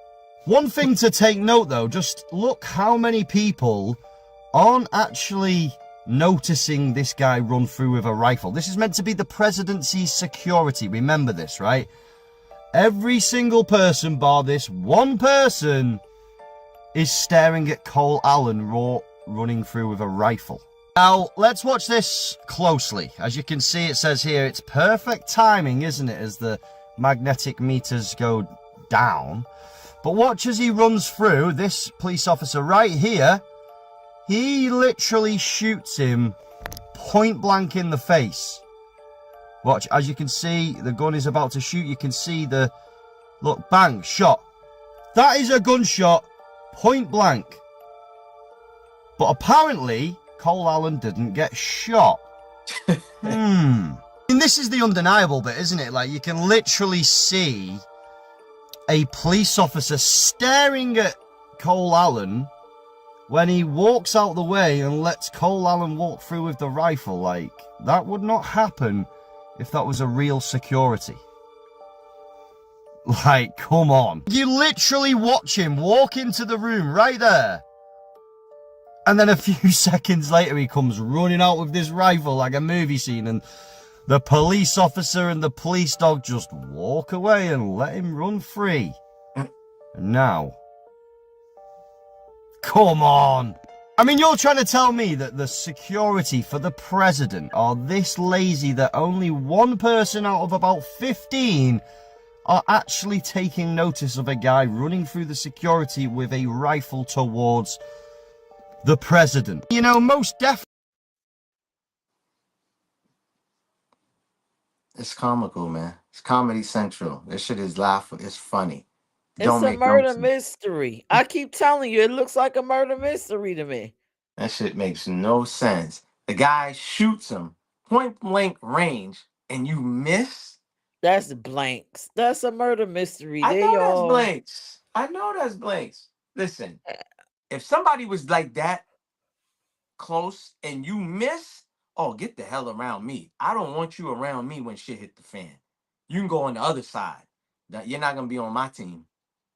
One thing to take note though, just look how many people aren't actually noticing this guy run through with a rifle. This is meant to be the presidency's security, remember this, right? Every single person bar this one person is staring at Cole Allen running through with a rifle. Now, let's watch this closely. As you can see, it says here, it's perfect timing, isn't it, as the magnetic meters go down. But watch as he runs through. This police officer right here, he literally shoots him point blank in the face. Watch, as you can see, the gun is about to shoot. You can see the, look, bang, shot. That is a gunshot, point blank. But apparently, Cole Allen didn't get shot. And this is the undeniable bit, isn't it? Like, you can literally see a police officer staring at Cole Allen when he walks out the way and lets Cole Allen walk through with the rifle. Like, that would not happen if that was a real security. Like, come on. You literally watch him walk into the room right there, And then a few seconds later, he comes running out with this rifle like a movie scene, and the police officer and the police dog just walk away and let him run free. And now, come on. I mean, you're trying to tell me that the security for the president are this lazy that only one person out of about 15 are actually taking notice of a guy running through the security with a rifle towards the president. You know, most definitely. It's comical, man. It's Comedy Central. This shit is laughable. It's funny. It's Don't a make no murder sense. mystery. I keep telling you, it looks like a murder mystery to me. That shit makes no sense. The guy shoots him point blank range, and you miss. That's blanks. That's a murder mystery. I They know that's all blanks. I know that's blanks. Listen, if somebody was like that close and you miss, oh, get the hell around me. I don't want you around me when shit hit the fan. You can go on the other side. You're not gonna be on my team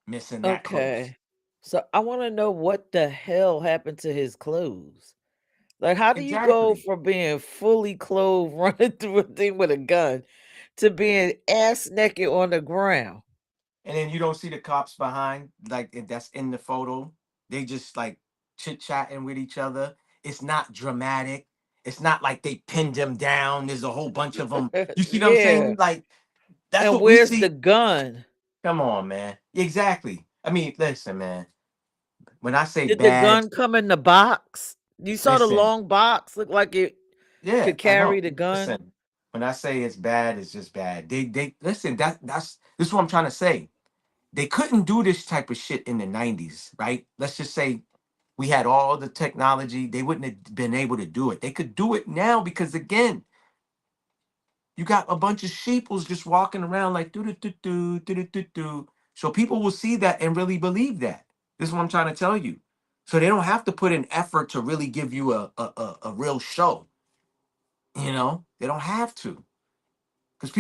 missing that close. okay. So I want to know what the hell happened to his clothes. Like, how do you go Exactly. from being fully clothed, running through a thing with a gun, to being ass naked on the ground? And then you don't see the cops behind, like that's in the photo. They just like chit chatting with each other. It's not dramatic. It's not like they pinned him down. There's a whole bunch of them. You see what I'm Yeah. saying? Like that's And what we where's the see. gun? Come on, man. Exactly. I mean, listen, man. When I say Did the bad, gun come in the box? You saw the listen. long box, look like it Yeah, could I carry know. the gun. Listen. When I say it's bad, it's just bad. They listen. That's this is what I'm trying to say. They couldn't do this type of shit in the 90s, right? Let's just say we had all the technology. They wouldn't have been able to do it. They could do it now because again, you got a bunch of sheeples just walking around like do do do do do do do do. So people will see that and really believe that. This is what I'm trying to tell you. So they don't have to put in effort to really give you a real show. You know, they don't have to. Because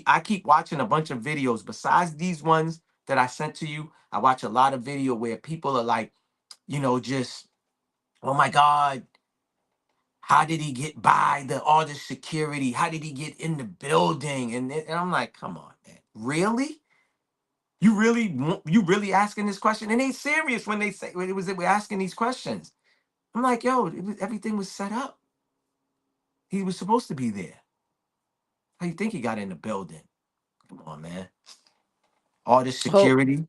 I keep watching a bunch of videos besides these ones that I sent to you. I watch a lot of video where people are like, just, oh my God, how did he get by all the security? How did he get in the building? And I'm like, come on, man, really? You really asking this question? And they serious when they say we're asking these questions. I'm like, yo, everything was set up. He was supposed to be there. How you think he got in the building? Come on, man. All this Hope security.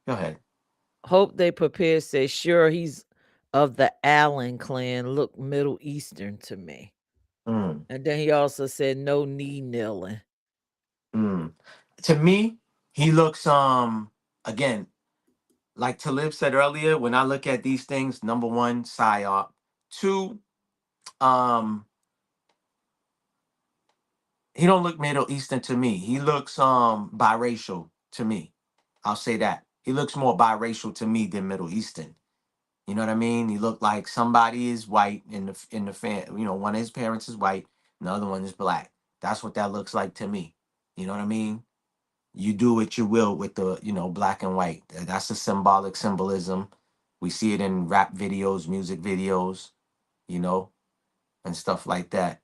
Go ahead. hope they prepare say sure he's of the Allen clan, look Middle Eastern to me. Mm, And then he also said no knee kneeling. mm. To me, he looks again, like Talib said earlier, when I look at these things, number one, psyop. Two, um, he don't look Middle Eastern to me. He looks biracial to me. I'll say that. He looks more biracial to me than Middle Eastern. You know what I mean? He looked like somebody is white in the fan. One of his parents is white, and the other one is black. That's what that looks like to me. You know what I mean? You do what you will with the black and white. That's a symbolism. We see it in rap videos, music videos, you know, and stuff like that.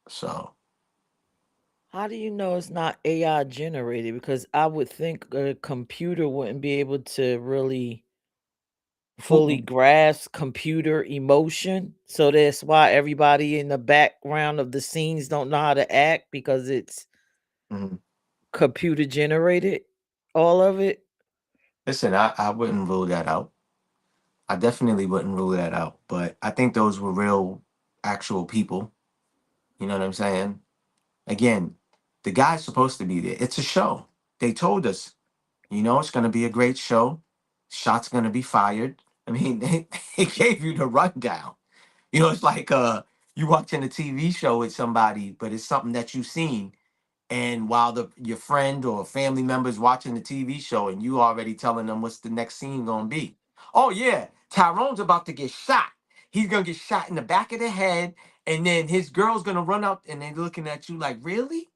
So How do you know it's not AI generated? Because I would think a computer wouldn't be able to really fully who? grasp computer emotion. So that's why everybody in the background of the scenes don't know how to act because it's Mhm. computer generated. All of it. Listen, I wouldn't rule that out. I definitely wouldn't rule that out. But I think those were real, actual people. You know what I'm saying? Again, the guy's supposed to be there. It's a show. They told us, it's going to be a great show. Shots going to be fired. I mean, they gave you the rundown. It's like you watching a TV show with somebody, but it's something that you've seen. And while your friend or family member is watching the TV show, and you already telling them what's the next scene gonna be. Oh yeah, Tyrone's about to get shot. He's gonna get shot in the back of the head, and then his girl's gonna run out, and they're looking at you like, really?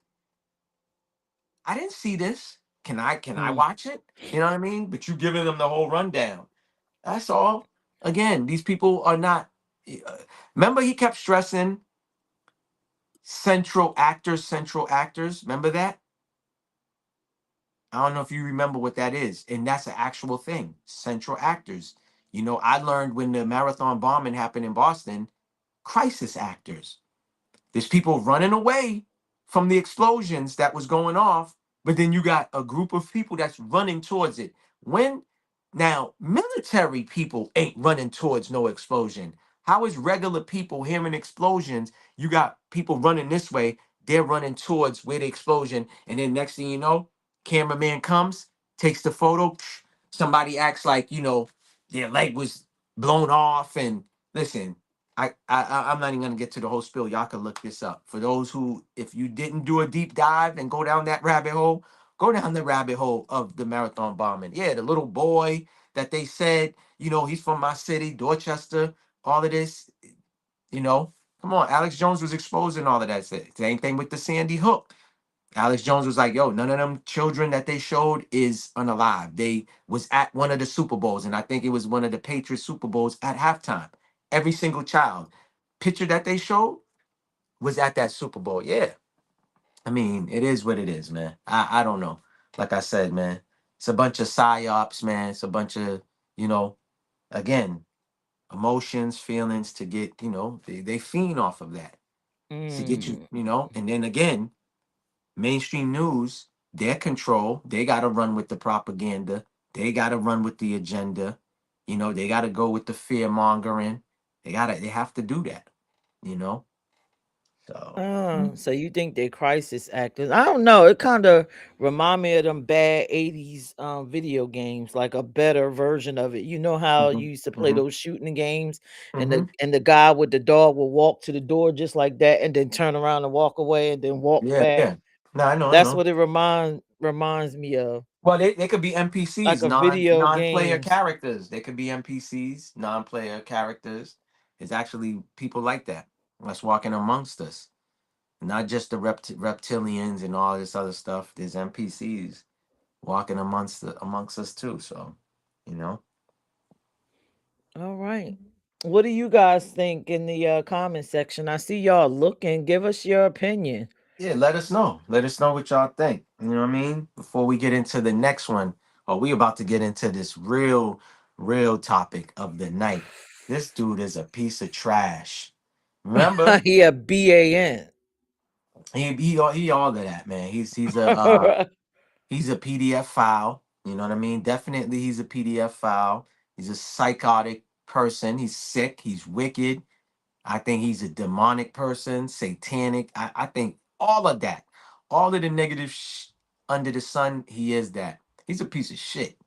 I didn't see this. Can I Mm. watch it? You know what I mean? But you giving them the whole rundown. That's all. Again, these people are not. Remember, he kept stressing central actors, central actors. Remember that? I don't know if you remember what that is. And that's an actual thing. Central actors. You know, I learned when the marathon bombing happened in Boston, crisis actors. There's people running away from the explosions that was going off, but then you got a group of people that's running towards it. When now military people ain't running towards no explosion. How is regular people hearing explosions? You got people running this way, they're running towards where the explosion, and then next thing you know, cameraman comes, takes the photo. Somebody acts like their leg was blown off, and listen, I'm not even gonna get to the whole spiel. Y'all can look this up. For those who, if you didn't do a deep dive and go down that rabbit hole, go down the rabbit hole of the marathon bombing. Yeah, the little boy that they said, he's from my city, Dorchester. All of this, come on. Alex Jones was exposing all of that. Same thing with the Sandy Hook. Alex Jones was like, yo, none of them children that they showed is unalive. They was at one of the Super Bowls, and I think it was one of the Patriots Super Bowls at halftime. Every single child picture that they showed was at that Super Bowl. Yeah. I mean, it is what it is, man. I don't know. Like I said, man, it's a bunch of psyops, man. It's a bunch of, again, emotions, feelings to get, they fiend off of that. To get you, Mm. and then again, mainstream news, their control, they got to run with the propaganda. They got to run with the agenda. They got to go with the fear mongering. They have to do that, you know? So, So you think they crisis actors? I don't know. It kind of remind me of them bad 80s video games, like a better version of it. You know how hmm you used to play hmm those shooting games and hmm the guy with the dog will walk to the door just like that and then turn around and walk away and then walk yeah, back. yeah. No, I know, I That's know. what it reminds me of, Well, they could be like NPCs, a video non-player games. characters. They could be NPCs, non-player characters. It's actually people like that that's walking amongst us. Not just the reptilians and all this other stuff. There's NPCs walking amongst us too. So, you know, All right. What do you guys think in the comment section? I see y'all looking. Give us your opinion. yeah. Let us know. Let us know what y'all think. You know what I mean? Before we get into the next one, or we about to get into this real topic of the night. This dude is a piece of trash. Remember, Yeah, BAN. he all of that, man. He's a PDF file. You know what I mean? Definitely, he's a PDF file. He's a psychotic person. He's sick. He's wicked. I think he's a demonic person, satanic. I think all of that, all of the negative under the sun, he is that. He's a piece of shit.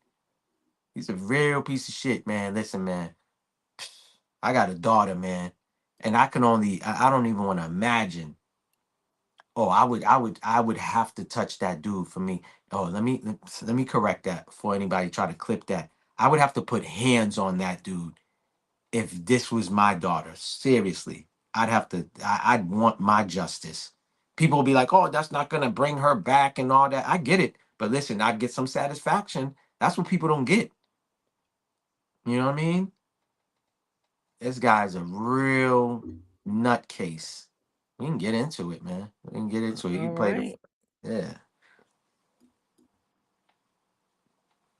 He's a real piece of shit, man. Listen, man. I got a daughter, man, and I don't even want to imagine. Oh, I would have to touch that dude for me. Oh, let me correct that before anybody try to clip that. I would have to put hands on that dude if this was my daughter. Seriously, I'd want my justice. People will be like, "Oh, that's not gonna bring her back and all that." I get it, but listen, I'd get some satisfaction. That's what people don't get. You know what I mean? This guy's a real nutcase. We can get into it, man. We can get into it. You All play the, right. yeah.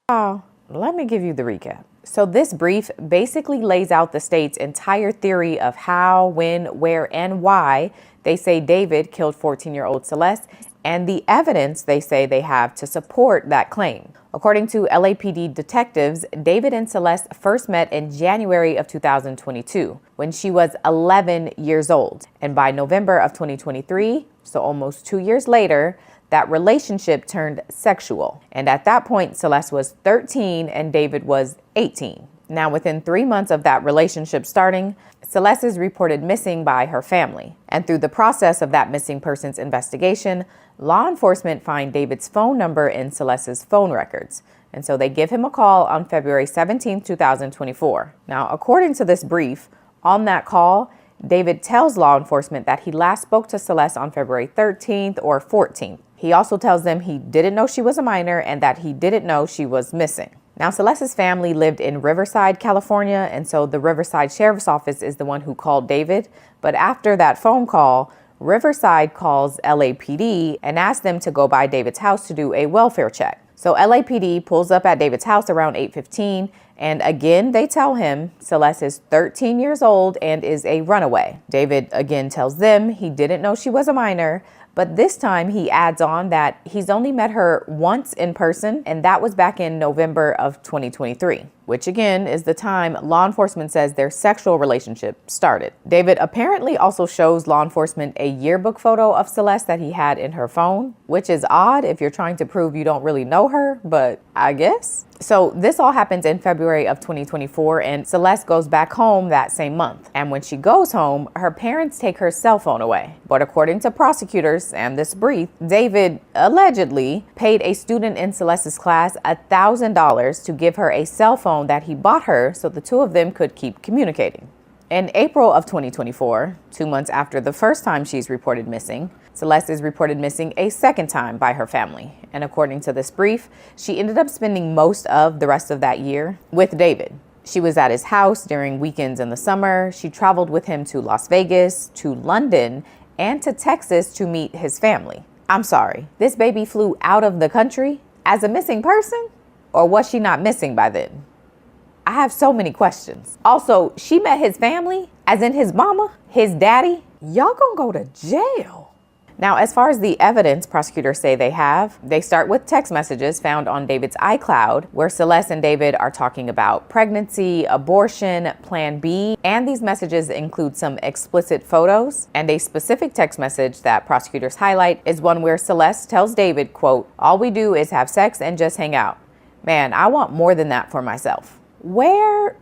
Oh, let me give you the recap. So, this brief basically lays out the state's entire theory of how, when, where, and why they say David killed 14-year-old Celeste and the evidence they say they have to support that claim. According to LAPD detectives, David and Celeste first met in January of 2022 when she was 11 years old. And by November of 2023, so almost 2 years later, that relationship turned sexual. And at that point, Celeste was 13 and David was 18. Now, within 3 months of that relationship starting, Celeste is reported missing by her family. And through the process of that missing persons investigation, law enforcement find David's phone number in Celeste's phone records. And so they give him a call on February 17, 2024. Now, according to this brief, on that call, David tells law enforcement that he last spoke to Celeste on February 13th or 14th. He also tells them he didn't know she was a minor and that he didn't know she was missing. Now, Celeste's family lived in Riverside, California, and so the Riverside Sheriff's Office is the one who called David. But after that phone call, Riverside calls LAPD and asks them to go by David's house to do a welfare check. So LAPD pulls up at David's house around 8:15, and again, they tell him Celeste is 13 years old and is a runaway. David again tells them he didn't know she was a minor, but this time he adds on that he's only met her once in person, and that was back in November of 2023, which again is the time law enforcement says their sexual relationship started. David apparently also shows law enforcement a yearbook photo of Celeste that he had in her phone, which is odd if you're trying to prove you don't really know her, but I guess. So this all happens in February of 2024, and Celeste goes back home that same month. And when she goes home, her parents take her cell phone away. But according to prosecutors and this brief, David allegedly paid a student in Celeste's class $1,000 to give her a cell phone that he bought her so the two of them could keep communicating. In April of 2024, 2 months after the first time she's reported missing, Celeste is reported missing a second time by her family. And according to this brief, she ended up spending most of the rest of that year with David. She was at his house during weekends in the summer. She traveled with him to Las Vegas, to London, and to Texas to meet his family. I'm sorry, this baby flew out of the country as a missing person? Or was she not missing by then? I have so many questions. Also, she met his family, as in his mama, his daddy. Y'all gonna go to jail. Now, as far as the evidence prosecutors say they start with text messages found on David's iCloud, where Celeste and David are talking about pregnancy, abortion, Plan B, and these messages include some explicit photos. And a specific text message that prosecutors highlight is one where Celeste tells David, quote, "All we do is have sex and just hang out. Man, I want more than that for myself." Where?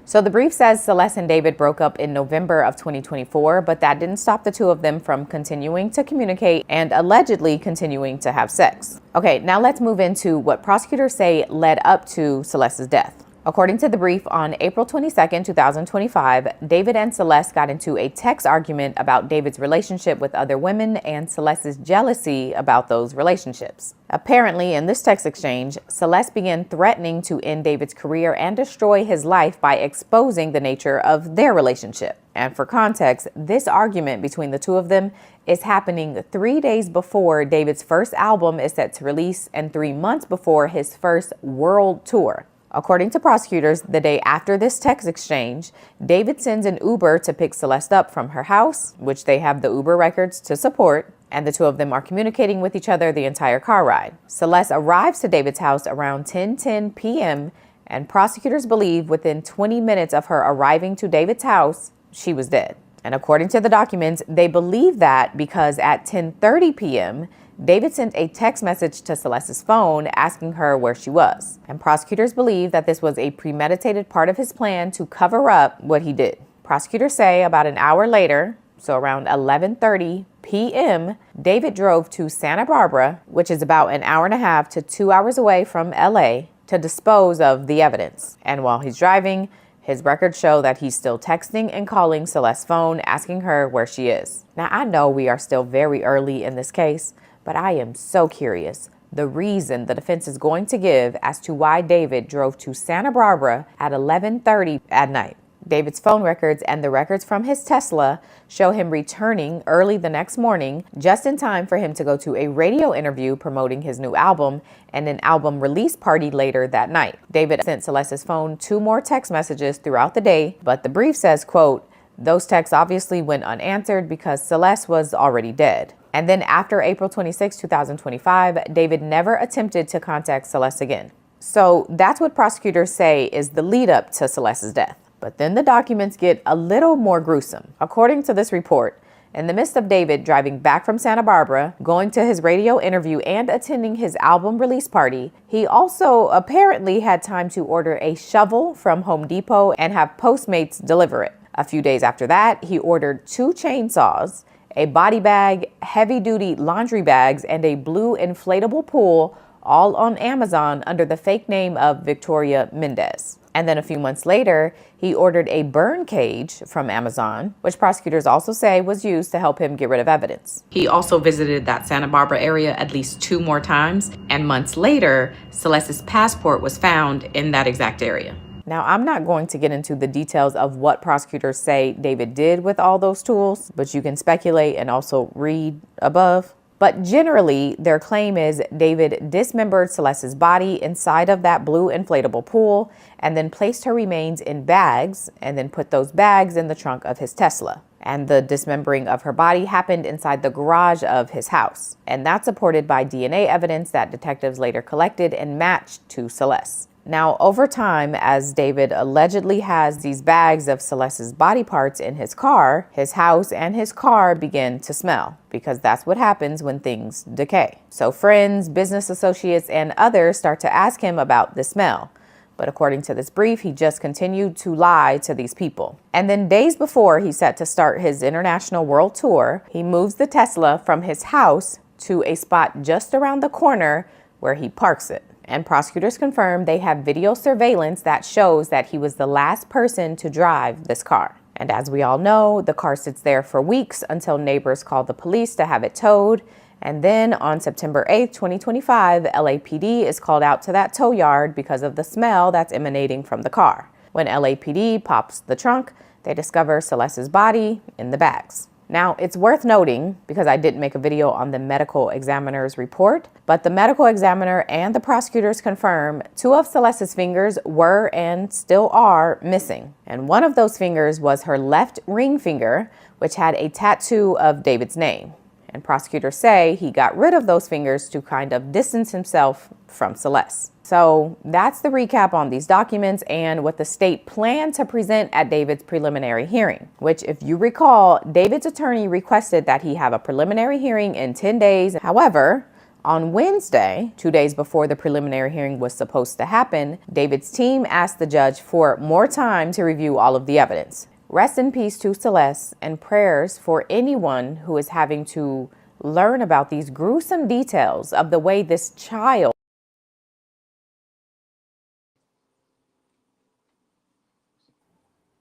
So the brief says Celeste and David broke up in November of 2024, but that didn't stop the two of them from continuing to communicate and allegedly continuing to have sex. Okay, now let's move into what prosecutors say led up to Celeste's death. According to the brief, on April 22nd, 2025, David and Celeste got into a text argument about David's relationship with other women and Celeste's jealousy about those relationships. Apparently, in this text exchange, Celeste began threatening to end David's career and destroy his life by exposing the nature of their relationship. And for context, this argument between the two of them is happening 3 days before David's first album is set to release and 3 months before his first world tour. According to prosecutors, the day after this text exchange, David sends an Uber to pick Celeste up from her house, which they have the Uber records to support, and the two of them are communicating with each other the entire car ride. Celeste arrives to David's house around 10:10 p.m., and prosecutors believe within 20 minutes of her arriving to David's house, she was dead. And according to the documents, they believe that because at 10:30 p.m., David sent a text message to Celeste's phone asking her where she was. And prosecutors believe that this was a premeditated part of his plan to cover up what he did. Prosecutors say about an hour later, so around 11:30 p.m., David drove to Santa Barbara, which is about an hour and a half to 2 hours away from LA, to dispose of the evidence. And while he's driving, his records show that he's still texting and calling Celeste's phone, asking her where she is. Now, I know we are still very early in this case, but I am so curious the reason the defense is going to give as to why David drove to Santa Barbara at 11:30 at night. David's phone records and the records from his Tesla show him returning early the next morning, just in time for him to go to a radio interview promoting his new album and an album release party later that night. David sent Celeste's phone 2 more text messages throughout the day, but the brief says, quote, "Those texts obviously went unanswered because Celeste was already dead." And then after April 26, 2025, David never attempted to contact Celeste again. So that's what prosecutors say is the lead up to Celeste's death. But then the documents get a little more gruesome. According to this report, in the midst of David driving back from Santa Barbara, going to his radio interview and attending his album release party, he also apparently had time to order a shovel from Home Depot and have Postmates deliver it. A few days after that, he ordered 2 chainsaws, a body bag, heavy-duty laundry bags, and a blue inflatable pool, all on Amazon under the fake name of Victoria Mendez. And then a few months later, he ordered a burn cage from Amazon, which prosecutors also say was used to help him get rid of evidence. He also visited that Santa Barbara area at least 2 more times, and months later, Celeste's passport was found in that exact area. Now, I'm not going to get into the details of what prosecutors say David did with all those tools, but you can speculate and also read above. But generally, their claim is David dismembered Celeste's body inside of that blue inflatable pool and then placed her remains in bags and then put those bags in the trunk of his Tesla. And the dismembering of her body happened inside the garage of his house. And that's supported by DNA evidence that detectives later collected and matched to Celeste. Now, over time, as David allegedly has these bags of Celeste's body parts in his car, his house and his car begin to smell, because that's what happens when things decay. So friends, business associates, and others start to ask him about the smell. But according to this brief, he just continued to lie to these people. And then days before he's set to start his international world tour, he moves the Tesla from his house to a spot just around the corner where he parks it. And prosecutors confirm they have video surveillance that shows that he was the last person to drive this car. And as we all know, the car sits there for weeks until neighbors call the police to have it towed. And then on September 8th, 2025, LAPD is called out to that tow yard because of the smell that's emanating from the car. When LAPD pops the trunk, they discover Celeste's body in the bags. Now, it's worth noting, because I didn't make a video on the medical examiner's report, but the medical examiner and the prosecutors confirm 2 of Celeste's fingers were and still are missing. And one of those fingers was her left ring finger, which had a tattoo of David's name. And prosecutors say he got rid of those fingers to kind of distance himself from Celeste. So that's the recap on these documents and what the state planned to present at David's preliminary hearing, which, if you recall, David's attorney requested that he have a preliminary hearing in 10 days. However, on Wednesday, 2 days before the preliminary hearing was supposed to happen, David's team asked the judge for more time to review all of the evidence. Rest in peace to Celeste, and prayers for anyone who is having to learn about these gruesome details of the way this child.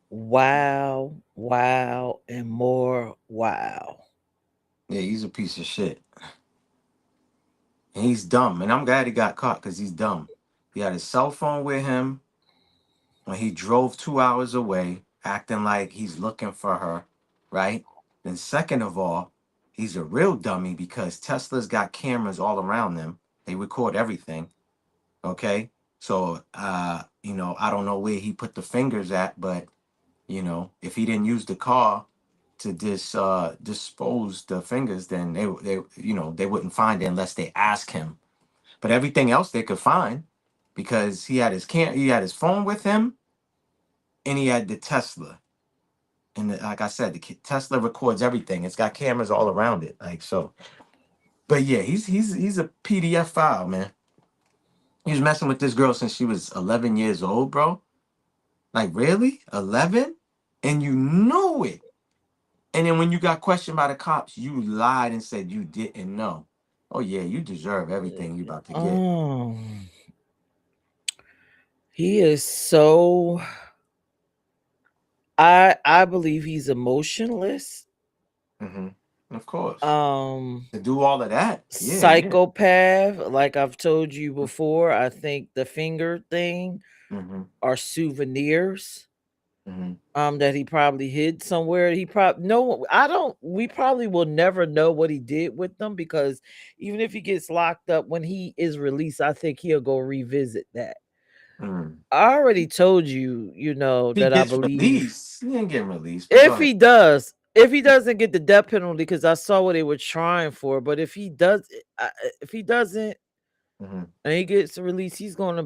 Wow, wow, and more wow. Yeah, he's a piece of shit. And he's dumb. And I'm glad he got caught because he's dumb. He had his cell phone with him when he drove 2 hours away, acting like he's looking for her, right? Then second of all, he's a real dummy because Tesla's got cameras all around them. They record everything. Okay. So I don't know where he put the fingers at, but if he didn't use the car to dispose the fingers, then they wouldn't find it unless they ask him. But everything else they could find because he had his phone with him, and he had the Tesla. And like I said, the Tesla records everything. It's got cameras all around it, like so. But yeah, he's a PDF file, man. He was messing with this girl since she was 11 years old, bro. Like, really? 11? And you knew it. And then when you got questioned by the cops, you lied and said you didn't know. Oh, yeah, you deserve everything you about to get. He is so... I believe he's emotionless. Mm-hmm. Of course. To do all of that. Yeah, psychopath. Like I've told you before, I think the finger thing are souvenirs. That he probably hid somewhere. We probably will never know what he did with them, because even if he gets locked up, when he is released, I think he'll go revisit that. I already told you, that I believe he ain't getting released. If he doesn't get the death penalty, because I saw what they were trying for, but if he doesn't, and he gets released, he's going to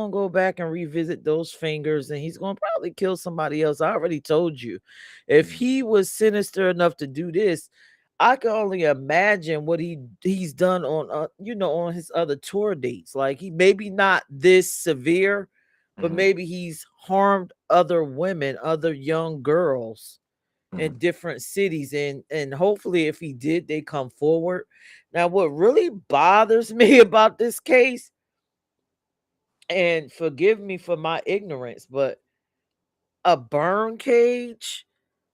go back and revisit those fingers, and he's going to probably kill somebody else. I already told you, if he was sinister enough to do this, I can only imagine what he's done on on his other tour dates. Like, he maybe not this severe, but maybe he's harmed other women, other young girls in different cities, and hopefully if he did, they come forward. Now, what really bothers me about this case And forgive me for my ignorance, but a burn cage?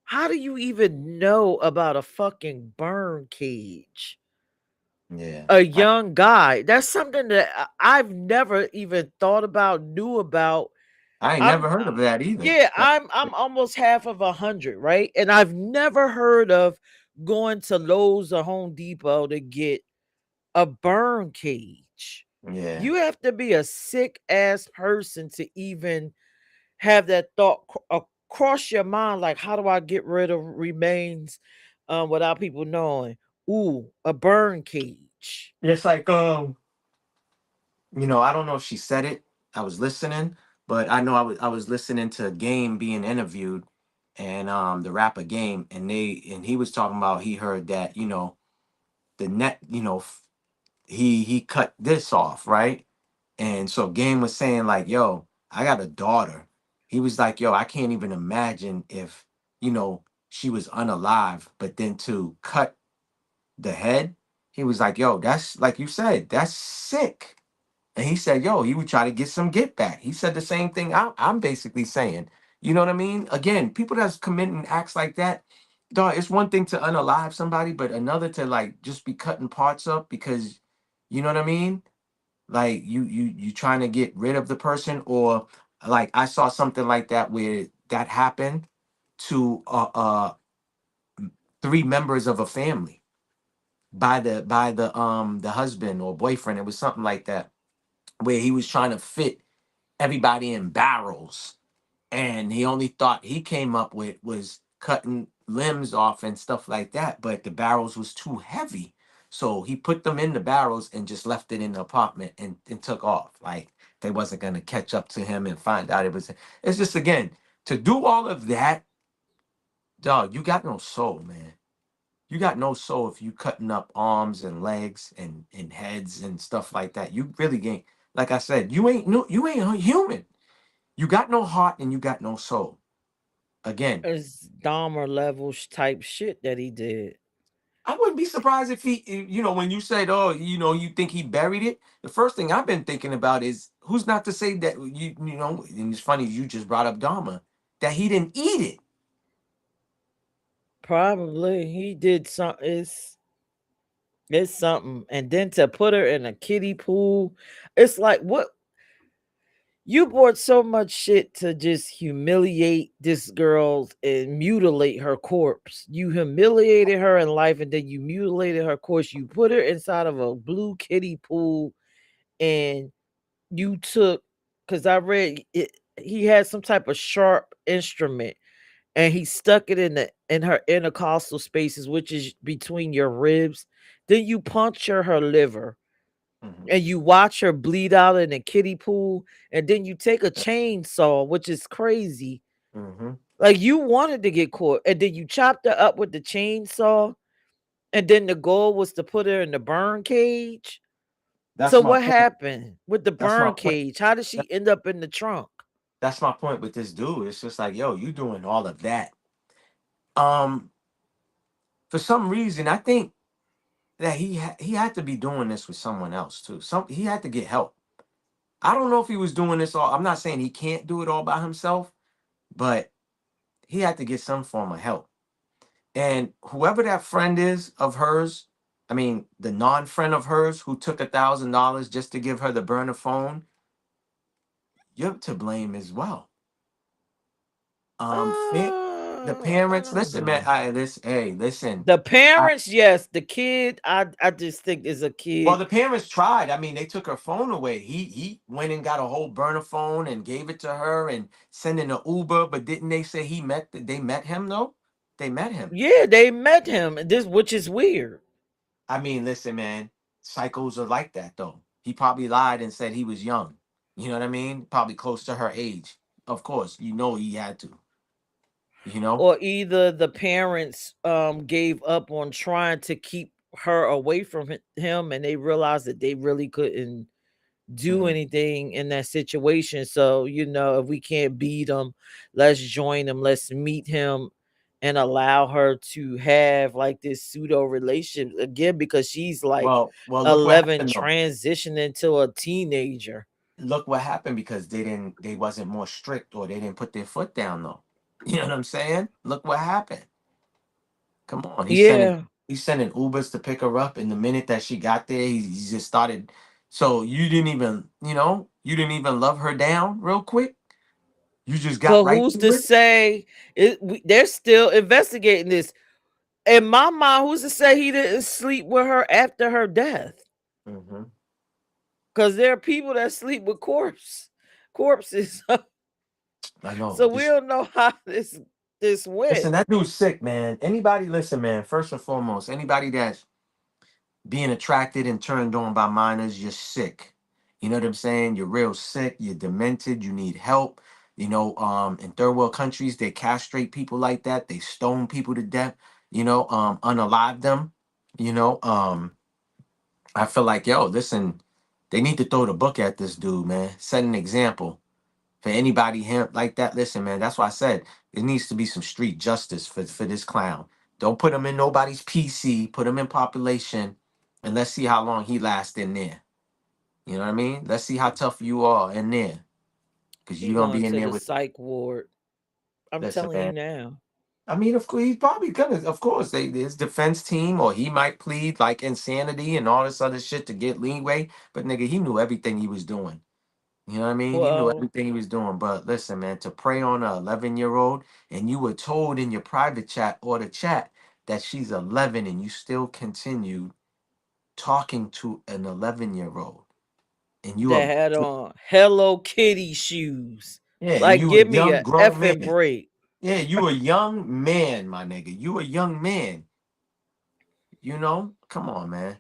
How do you even know about a fucking burn cage? Yeah. A young guy. That's something that I've never even thought about, knew about. I ain't I'm never heard of that either. Yeah, I'm almost half of 100, right? And I've never heard of going to Lowe's or Home Depot to get a burn cage. Yeah. You have to be a sick ass person to even have that thought cross your mind, like, how do I get rid of remains without people knowing? Ooh, a burn cage. It's like I don't know if she said it. I was listening, but I know I was listening to Game being interviewed, and the rapper Game, and he was talking about, he heard that, the net, he cut this off, right? And so Game was saying, like, yo, I got a daughter. He was like, yo, I can't even imagine if, she was unalive, but then to cut the head, he was like, yo, that's, like you said, that's sick. And he said, yo, he would try to get some get back. He said the same thing I'm basically saying. You know what I mean? Again, people that's committing acts like that, dog, it's one thing to unalive somebody, but another to, like, just be cutting parts up because, you know what I mean? Like, you trying to get rid of the person, or like I saw something like that where that happened to three members of a family by the husband or boyfriend. It was something like that where he was trying to fit everybody in barrels, and he only thought he came up with was cutting limbs off and stuff like that, but the barrels was too heavy, so he put them in the barrels and just left it in the apartment, and took off, like they wasn't going to catch up to him and find out it was. It's just, again, to do all of that, dog, you got no soul, man. You got no soul if you cutting up arms and legs and heads and stuff like that. You really ain't. Like I said, you ain't no, you ain't a human. You got no heart and you got no soul. Again, It's Dahmer level type shit that he did. I wouldn't be surprised if when you said, oh, you think he buried it. The first thing I've been thinking about is, who's not to say that, and it's funny you just brought up Dahmer, that he didn't eat it. Probably he did something. It's something. And then to put her in a kiddie pool, it's like, what? You bought so much shit to just humiliate this girl and mutilate her corpse. You humiliated her in life and then you mutilated her corpse. You put her inside of a blue kiddie pool, and you took, because I read it, he had some type of sharp instrument, and he stuck it in her intercostal spaces, which is between your ribs. Then you puncture her liver, Mhm, and you watch her bleed out in a kiddie pool, and then you take a chainsaw, which is crazy. mhm. Like, you wanted to get caught, and then you chopped her up with the chainsaw, and then the goal was to put her in the burn cage. That's So my what point. happened with the That's my burn point. cage? How did That- she end up in the trunk? That's my point with this dude. It's just like, yo, you doing all of that. Um, for some reason, I think that he had to be doing this with someone else too. He had to get help. I don't know if he was doing this all. I'm not saying he can't do it all by himself, but he had to get some form of help. And whoever that friend is of hers, I mean, the non-friend of hers who took $1,000 just to give her the burner phone, you're to blame as well. The I parents, don't listen, man. know. Listen. The I, parents, yes. The kid, I just think is a well, kid. the parents tried. I mean, they took her phone away. He went and got a whole burner phone and gave it to her and sent in an Uber. But didn't they say they met him though? They met him. Yeah, they met him. This, which is weird. I mean, listen, man. Psychos are like that though. He probably lied and said he was young. You know what I mean? Probably close to her age. Of course, he had to. You know. Or either the parents gave up on trying to keep her away from him, and they realized that they really couldn't do Mhm. anything in that situation. So, if we can't beat him, let's join him, let's meet him, and allow her to have like this pseudo relationship again, because she's like Well, look what 11, happened though. transitioning into a teenager. look what happened because they wasn't more strict or they didn't put their foot down though. You know what I'm saying? Look what happened. Come on, Yeah. he's sending Ubers to pick her up, and the minute that she got there, he just started. So you didn't even, you didn't even love her down real quick. You just got But right who's to to it. say they're still investigating this? In my mind, who's to say he didn't sleep with her after her death? Hmm. Because there are people that sleep with corpses. I know. So we don't know how this Listen, went. that dude's sick, man. Anybody, listen, man. First and foremost, anybody that's being attracted and turned on by minors, you're sick. You know what I'm saying? You're real sick. You're demented. You need help. In third world countries, they castrate people like that. They stone people to death. Unalive them. You know, I feel like, yo, listen, they need to throw the book at this dude, man. Set an example for anybody him like that. Listen, man, that's why I said it needs to be some street justice for this clown. Don't put him in nobody's PC. Put him in population, and let's see how long he lasts in there. You know what I mean? Let's see how tough you are in there, because He you're gonna going be in to there the with. psych ward. I'm Listen, telling you man. now. I mean, of course, he's probably gonna. Of course, his defense team, or he might plead like insanity and all this other shit to get leeway. But nigga, he knew everything he was doing. You know what I mean? He knew Well, everything he was doing. But listen, man, to prey on a 11-year-old, and you were told in your private chat or the chat that she's 11, and you still continued talking to an 11-year-old, and you that are, had on Hello Kitty shoes. yeah, and Like, you a give me young a grown effing man. break. Yeah, you a young man, my nigga. You a young man. Come on, man.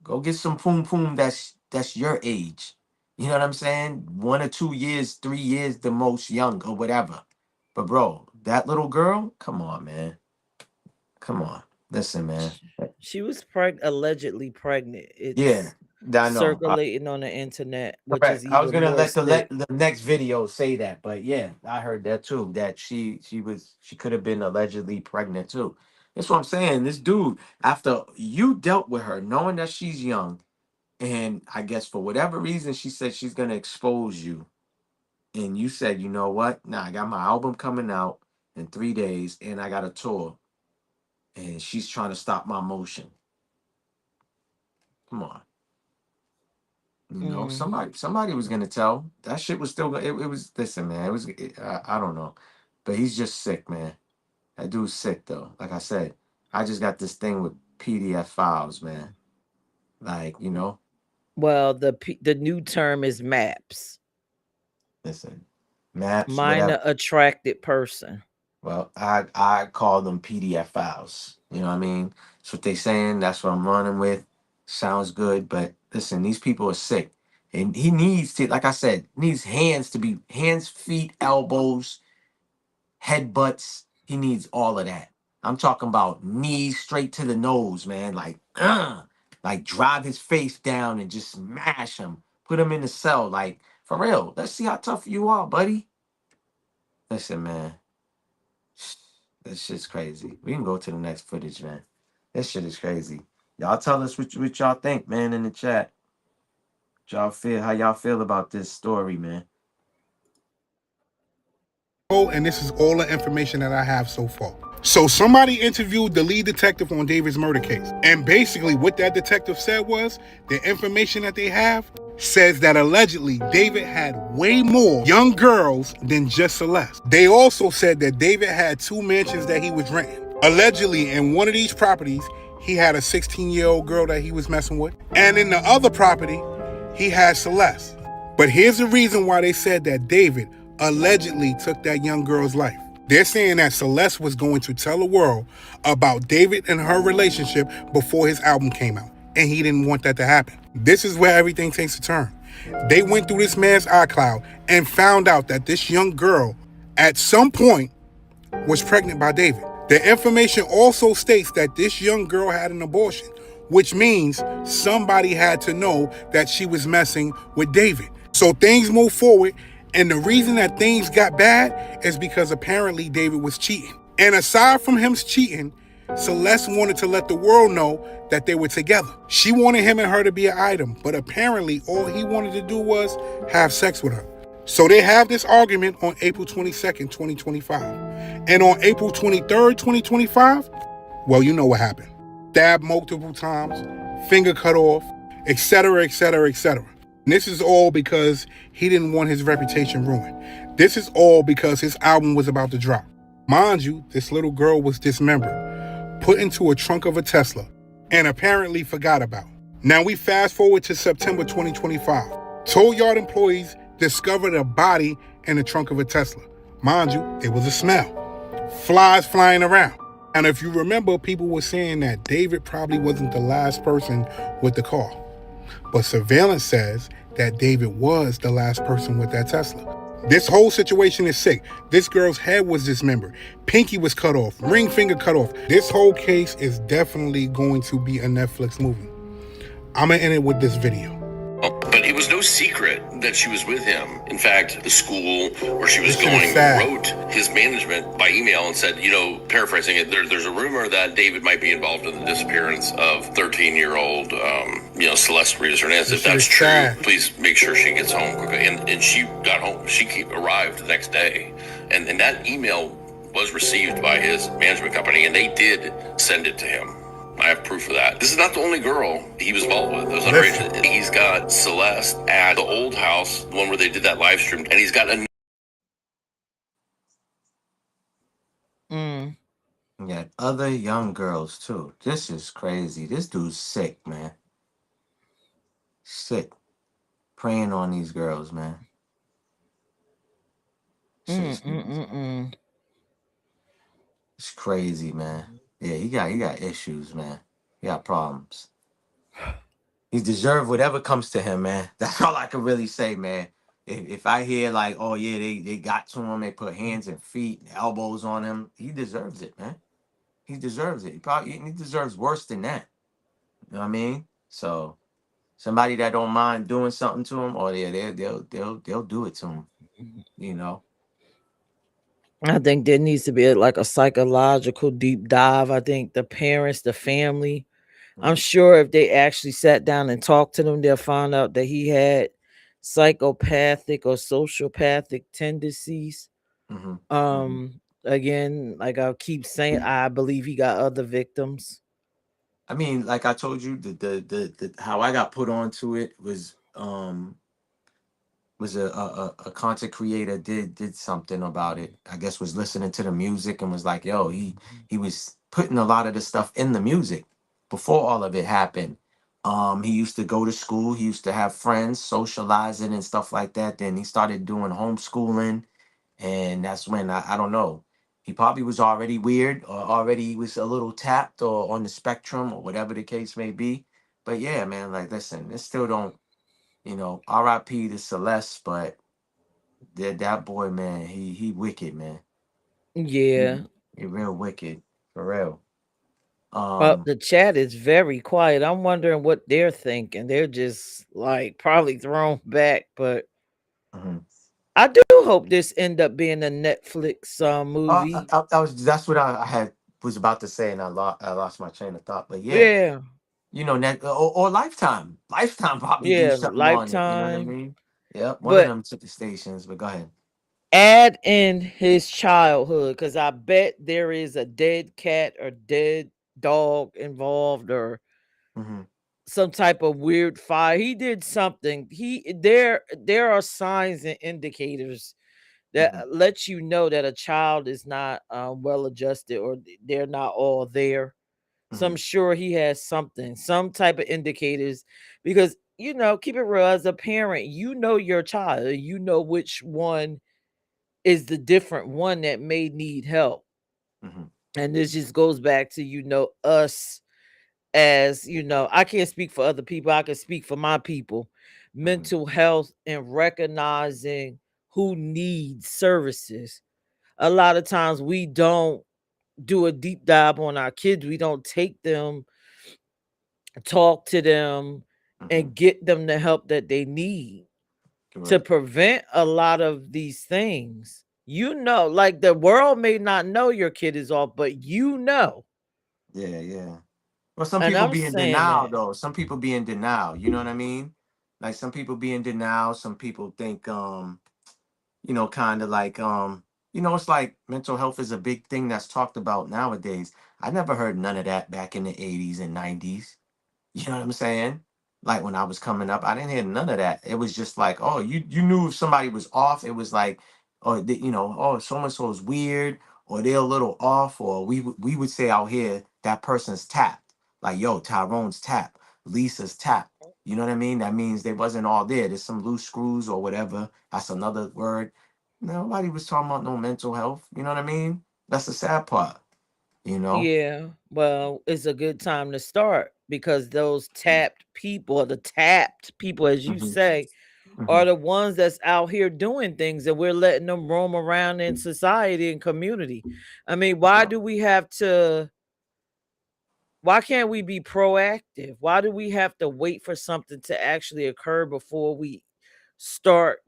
Go get some poom poom that's your age. You know what I'm saying? 1 or 2 years, 3 years the most young or whatever. But bro, that little girl, come on, man. Come on. Listen, man. She was allegedly pregnant. Yeah, It's I know. circulating on the internet, which Correct. is I was even gonna more let sick. the next video say that, but yeah, I heard that too. That she could have been allegedly pregnant too. That's what I'm saying. This dude, after you dealt with her, knowing that she's young, and I guess for whatever reason she said she's gonna expose you, and you said, you know what? Nah, I got my album coming out in 3 days, and I got a tour, and she's trying to stop my motion. Come on. Mm. Somebody was gonna tell. That shit was still. It was. Listen, man. I don't know, but he's just sick, man. That dude's sick though. Like I said, I just got this thing with PDF files, man. Like Well, the new term is MAPS, listen, maps, whatever. minor attracted person. Well, I call them PDF files. You know what I mean? That's what they saying. That's what I'm running with. Sounds good, but listen, these people are sick, and he needs to, like I said, needs hands to be hands, feet, elbows, headbutts. He needs all of that. I'm talking about knees straight to the nose, man. Like drive his face down and just smash him. Put him in the cell, like for real. Let's see how tough you are, buddy. Listen, man. This shit's crazy. We can go to the next footage, man. This shit is crazy. Y'all tell us what y'all think, man, in the chat. What y'all feel, how y'all feel about this story, man. And this is all the information that I have so far. So somebody interviewed the lead detective on David's murder case. And basically what that detective said was the information that they have says that allegedly David had way more young girls than just Celeste. They also said that David had 2 mansions that he was renting. Allegedly in one of these properties, he had a 16-year-old girl that he was messing with. And in the other property, he had Celeste. But here's the reason why they said that David allegedly took that young girl's life. They're saying that Celeste was going to tell the world about David and her relationship before his album came out, and he didn't want that to happen. This is where everything takes a turn. They went through this man's iCloud and found out that this young girl, at some point, was pregnant by David. The information also states that this young girl had an abortion, which means somebody had to know that she was messing with David. So things moved forward, and the reason that things got bad is because apparently David was cheating. And aside from him cheating, Celeste wanted to let the world know that they were together. She wanted him and her to be an item, but apparently all he wanted to do was have sex with her. So they have this argument on April 22nd, 2025. And on April 23rd, 2025, well, you know what happened. Stabbed multiple times, finger cut off, etc., etc., etc. And this is all because he didn't want his reputation ruined. This is all because his album was about to drop. Mind you, this little girl was dismembered, put into a trunk of a Tesla, and apparently forgot about. Now we fast forward to September 2025. Toll Yard employees discovered a body in the trunk of a Tesla. Mind you, it was a smell. Flies flying around. And if you remember, people were saying that David probably wasn't the last person with the car. But surveillance says that David was the last person with that Tesla. This whole situation is sick. This girl's head was dismembered. Pinky was cut off. Ring finger cut off. This whole case is definitely going to be a Netflix movie. I'm going to end it with this video. But it was no secret that she was with him. In fact, the school where she was This shit is going sad. wrote his management by email and said, paraphrasing it, there's a rumor that David might be involved in the disappearance of 13-year-old, Celeste Rios Hernandez. This If shit that's is true, sad. please make sure she gets home quickly. And she got home. She arrived the next day. And that email was received by his management company, and they did send it to him. I have proof of that. This is not the only girl he was involved with. Those underage. He's got Celeste at the old house, the one where they did that live stream, and he's got a You got other young girls too. This is crazy. This dude's sick, man. Sick. Preying on these girls, man. It's crazy, man. Yeah, he got issues, man. He got problems. He deserves whatever comes to him, man. That's all I can really say, man. If I hear like, oh yeah, they got to him, they put hands and feet, and elbows on him, he deserves it, man. He deserves it. He deserves worse than that. You know what I mean? So somebody that don't mind doing something to him, or they'll do it to him. You know. I think there needs to be a psychological deep dive. I think the parents, the family, I'm sure if they actually sat down and talked to them, they'll find out that he had psychopathic or sociopathic tendencies. Again, like I keep saying, I believe he got other victims. I mean, like I told you, the how I got put onto it was a content creator did something about it. I guess was listening to the music and was like, yo, he was putting a lot of the stuff in the music before all of it happened. He used to go to school, he used to have friends, socializing and stuff like that. Then he started doing homeschooling, and that's when I don't know. He probably was already weird or already was a little tapped or on the spectrum or whatever the case may be. But yeah, man, like listen, this still don't, R.I.P. to Celeste, but that boy, man, he wicked, man. Yeah. He real wicked, for real. But the chat is very quiet. I'm wondering what they're thinking. They're just like probably thrown back, but I do hope this end up being a Netflix movie. That's what I was about to say, and I lost my train of thought. But Yeah. Net or Lifetime. Lifetime probably do Yeah, something on it. You know what I Lifetime. mean? Yep, one of But them took the stations. But go ahead. add in his childhood, because I bet there is a dead cat or dead dog involved, or some type of weird fire. He did something. There are signs and indicators that lets you know that a child is not well adjusted, or they're not all there. So I'm sure he has something, some type of indicators, because keep it real, as a parent, your child, you know which one is the different one that may need help. And this just goes back to us, as I can't speak for other people, I can speak for my people. Mental health and recognizing who needs services. A lot of times we don't do a deep dive on our kids. We don't take them, talk to them, and get them the help that they need to prevent a lot of these things. Like the world may not know your kid is off, but Yeah, yeah. Well, some And people I'm be in saying denial that. though. Some people be in denial. You know what I mean? Like some people be in denial. Some people think, kind of like, it's like mental health is a big thing that's talked about nowadays. I never heard none of that back in the 80s and 90s. You know what I'm saying? Like when I was coming up, I didn't hear none of that. It was just like, oh, you knew if somebody was off. It was like, oh, oh, so and so is weird, or they're a little off, or we would say out here that person's tapped. Like, yo, Tyrone's tapped, Lisa's tapped. You know what I mean? That means they wasn't all there. There's some loose screws or whatever. That's another word. Nobody was talking about no mental health. You know what I mean? That's the sad part. You know. Yeah, well, it's a good time to start because those tapped people, or the tapped people, as you Hmm. say, Hmm. are the ones that's out here doing things and we're letting them roam around in society and community. I mean, why can't we be proactive? Why do we have to wait for something to actually occur before we start,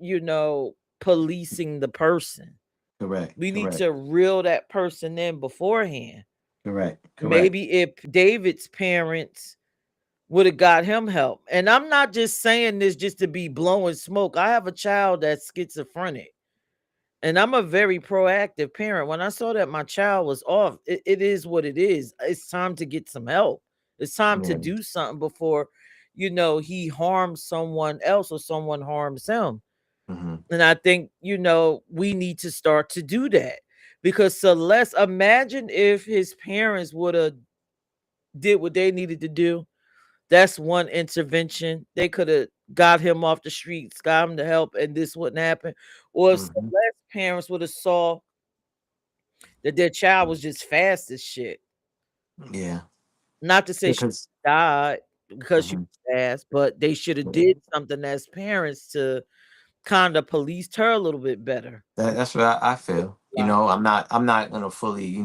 policing the person? Correct. We need Correct. to reel that person in beforehand. Correct. Correct. Maybe if David's parents would have got him help. And I'm not just saying this just to be blowing smoke. I have a child that's schizophrenic. And I'm a very proactive parent. When I saw that my child was off, it is what it is. It's time to get some help. It's time to Yeah. do something before, he harms someone else or someone harms him. Hmm. And I think, we need to start to do that. Because Celeste, imagine if his parents would have did what they needed to do. That's one intervention. They could have got him off the streets, got him to help, and this wouldn't happen. Or if Hmm. Celeste's parents would have saw that their child was just fast as shit. Yeah. Not to say she Because died because she mhm, was fast, but they should have yeah. did something as parents to kind of policed her a little bit better. That's what I feel. I'm not gonna fully,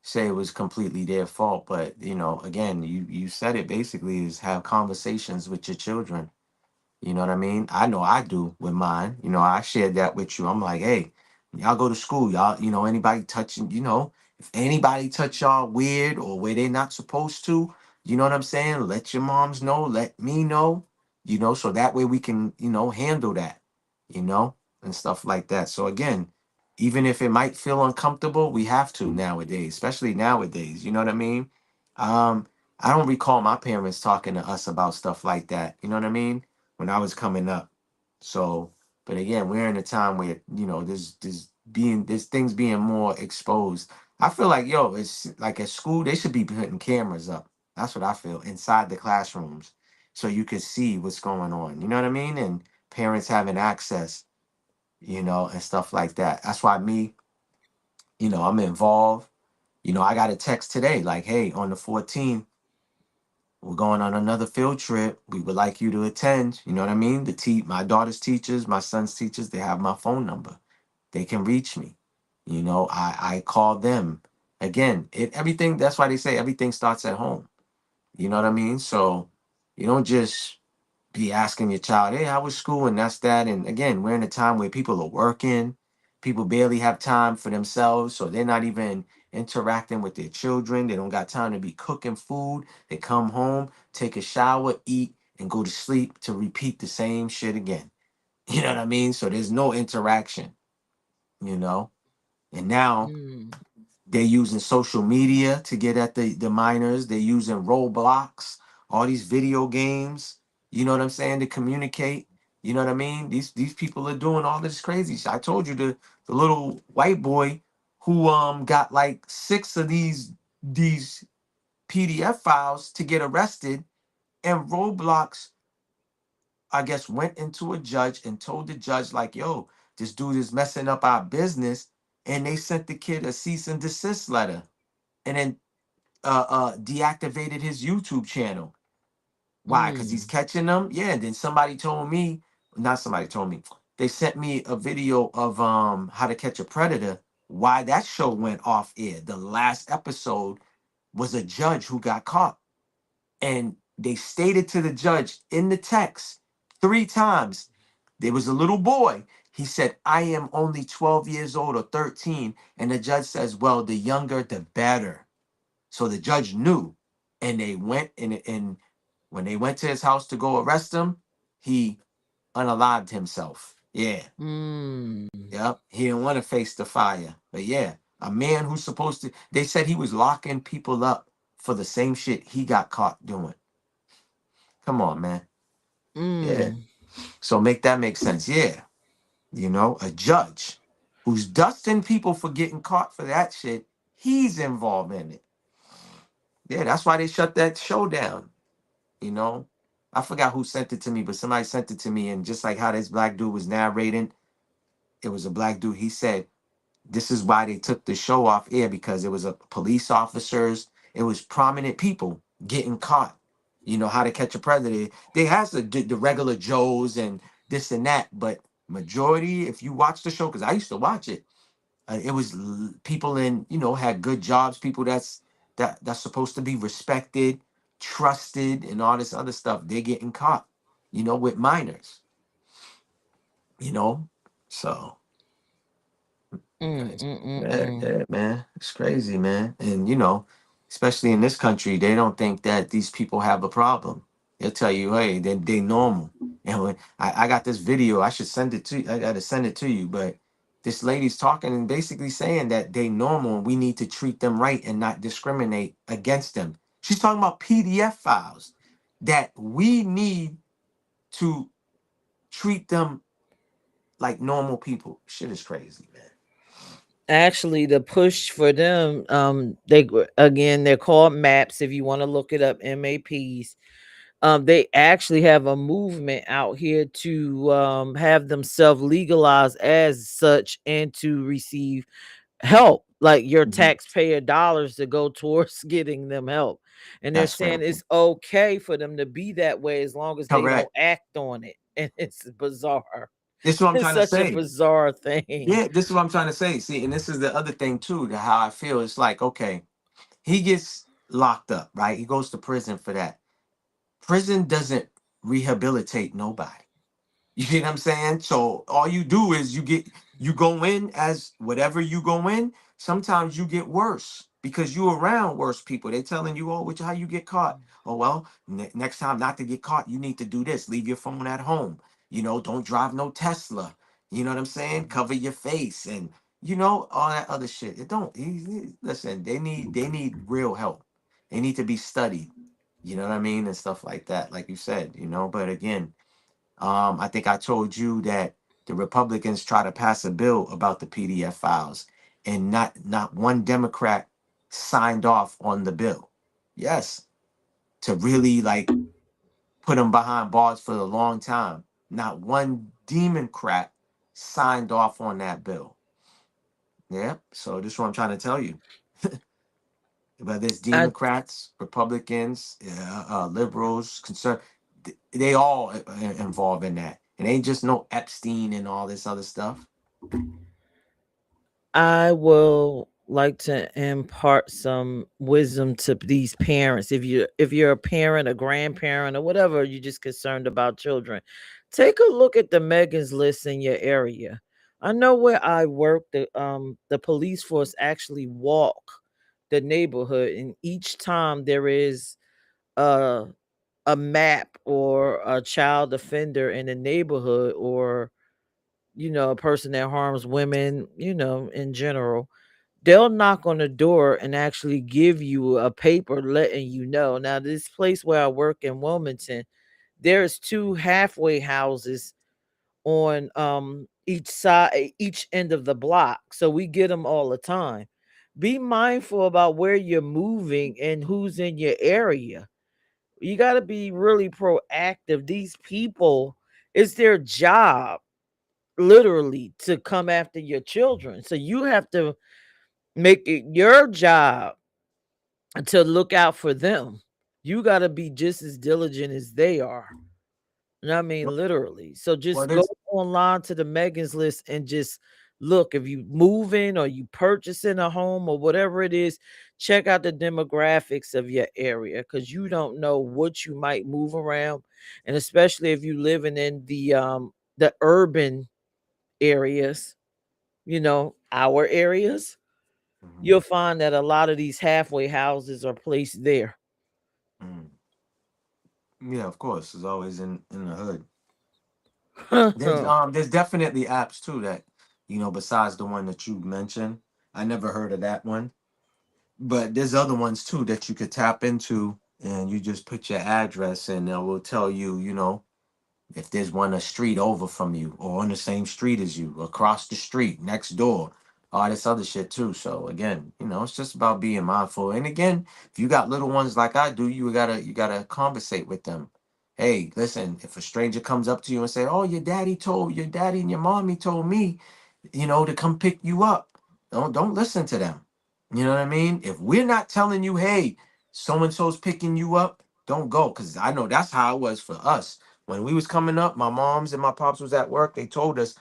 say it was completely their fault, but again, you said it basically is have conversations with your children. You know what I mean? I know I do with mine. I shared that with you. I'm like, hey, y'all go to school, y'all, anybody touching, if anybody touch y'all weird or where they not supposed to, you know what I'm saying? Let your moms know, let me know, so that way we can, handle that, you know, and stuff like that. So again, even if it might feel uncomfortable, we have to nowadays, especially nowadays. You know what I mean? Um, I don't recall my parents talking to us about stuff like that. You know what I mean? When I was coming up. So, but again, we're in a time where there's things being more exposed. I feel like it's like at school they should be putting cameras up. That's what I feel inside the classrooms, so you could see what's going on. You know what I mean? And parents having access, and stuff like that. That's why me, I'm involved. I got a text today like, hey, on the 14th. We're going on another field trip. We would like you to attend. You know what I mean? My daughter's teachers, my son's teachers, they have my phone number. They can reach me. I call them. Again, everything. That's why they say everything starts at home. You know what I mean? So you don't just be asking your child, hey, how was school? And that's that. And again, we're in a time where people are working, people barely have time for themselves. So they're not even interacting with their children. They don't got time to be cooking food. They come home, take a shower, eat, and go to sleep to repeat the same shit again. You know what I mean? So there's no interaction, you know? And now Mm. they're using social media to get at the minors. They're using Roblox, all these video games. You know what I'm saying? To communicate. You know what I mean? These people are doing all this crazy shit. I told you the little white boy who got like 6 of these PDF files to get arrested, and Roblox, I guess, went into a judge and told the judge like, yo, this dude is messing up our business, and they sent the kid a cease and desist letter, and then deactivated his YouTube channel. Why? Because he's Mm. catching them. Yeah. And then somebody told me, not somebody told me, they sent me a video of How to Catch a Predator. Why that show went off air. The last episode was a judge who got caught, and they stated to the judge in the text 3 times. There was a little boy. He said, I am only 12 years old or 13. And the judge says, well, the younger, the better. So the judge knew, and they went and when they went to his house to go arrest him, he unalived himself. Yeah. Yep. He didn't want to face the fire. But yeah, a man who's supposed to, they said he was locking people up for the same shit he got caught doing. Come on, man. Yeah. So make that make sense. Yeah. You know, a judge who's dusting people for getting caught for that shit, he's involved in it. Yeah, that's why they shut that show down. You know, I forgot who sent it to me, but somebody sent it to me. And just like how this black dude was narrating, it was a black dude. He said, this is why they took the show off air, because it was a police officers, it was prominent people getting caught. You know how to catch a predator. They has the regular Joes and this and that, but majority, if you watch the show, because I used to watch it, it was people in, you know, had good jobs, people that's supposed to be respected, trusted, and all this other stuff. They're getting caught, you know, with minors, you know, so. Yeah, man. It's crazy, man. And you know, especially in this country, they don't think that these people have a problem. They'll tell you, hey, they normal. And when I got this video, I should send it to you. I gotta send it to you. But this lady's talking and basically saying that they normal and we need to treat them right and not discriminate against them. She's talking about PDF files that we need to treat them like normal people. Shit is crazy, man. Actually, the push for them, they're called maps. If you want to look it up, MAPs. They actually have a movement out here to have themselves legalized as such and to receive help, like your Mhm. taxpayer dollars to go towards getting them help. And they're That's saying crazy. it's okay for them to be that way as long as they don't Correct. act on it. And it's bizarre. This is what I'm It's trying to such a say. bizarre thing. Yeah, this is what I'm trying to say. See, and this is the other thing too, how I feel. It's like, okay, he gets locked up, right? He goes to prison for that. Prison doesn't rehabilitate nobody. You get what I'm saying? So all you do is you go in as whatever you go in. Sometimes you get worse because you around worse people. They telling you, oh, which how you get caught. Oh well, next time not to get caught, you need to do this. Leave your phone at home. You know, don't drive no Tesla. You know what I'm saying? Cover your face and you know all that other shit. It don't. Listen, they need real help. They need to be studied. You know what I mean and stuff like that. Like you said, you know. But again. I think I told you that the Republicans try to pass a bill about the PDF files, and not one Democrat signed off on the bill. Yes, to really like put them behind bars for a long time. Not one Democrat signed off on that bill. Yeah, so this is what I'm trying to tell you. Whether it's I Democrats, Republicans, liberals, they all involved in that. It ain't just no Epstein and all this other stuff. I will like to impart some wisdom to these parents. If you're a parent, a grandparent, or whatever, you're just concerned about children, take a look at the Megan's list in your area. I know where I work, the police force actually walk the neighborhood, and each time there is a a map or a child offender in the neighborhood, or a person that harms women, in general, they'll knock on the door and actually give you a paper letting you know. Now, this place where I work in Wilmington, there's two halfway houses on each end of the block. So we get them all the time. Be mindful about where you're moving and who's in your area. You got to be really proactive. These people, it's their job literally to come after your children. So you have to make it your job to look out for them. You got to be just as diligent as they are. You know what I mean? Well, Literally. So well, just go there's online to the Megan's list and just look. If you moving or you purchasing a home or whatever it is, check out the demographics of your area, because you don't know what you might move around. And especially if you living in the urban areas, our areas. Mhm. you'll find that a lot of these halfway houses are placed there. Mm. Yeah, of course. It's always in the hood. There's definitely apps too that, besides the one that you mentioned. I never heard of that one. But there's other ones too that you could tap into, and you just put your address and it will tell you, if there's one a street over from you or on the same street as you, across the street, next door, all this other shit too. So again, it's just about being mindful. And again, if you got little ones like I do, you gotta conversate with them. Hey, listen, if a stranger comes up to you and say, "Oh, your daddy and your mommy told me, to come pick you up," don't listen to them. You know what I mean? If we're not telling you, hey, so and so's picking you up, don't go. Cause I know that's how it was for us when we was coming up. My moms and my pops was at work. They told us,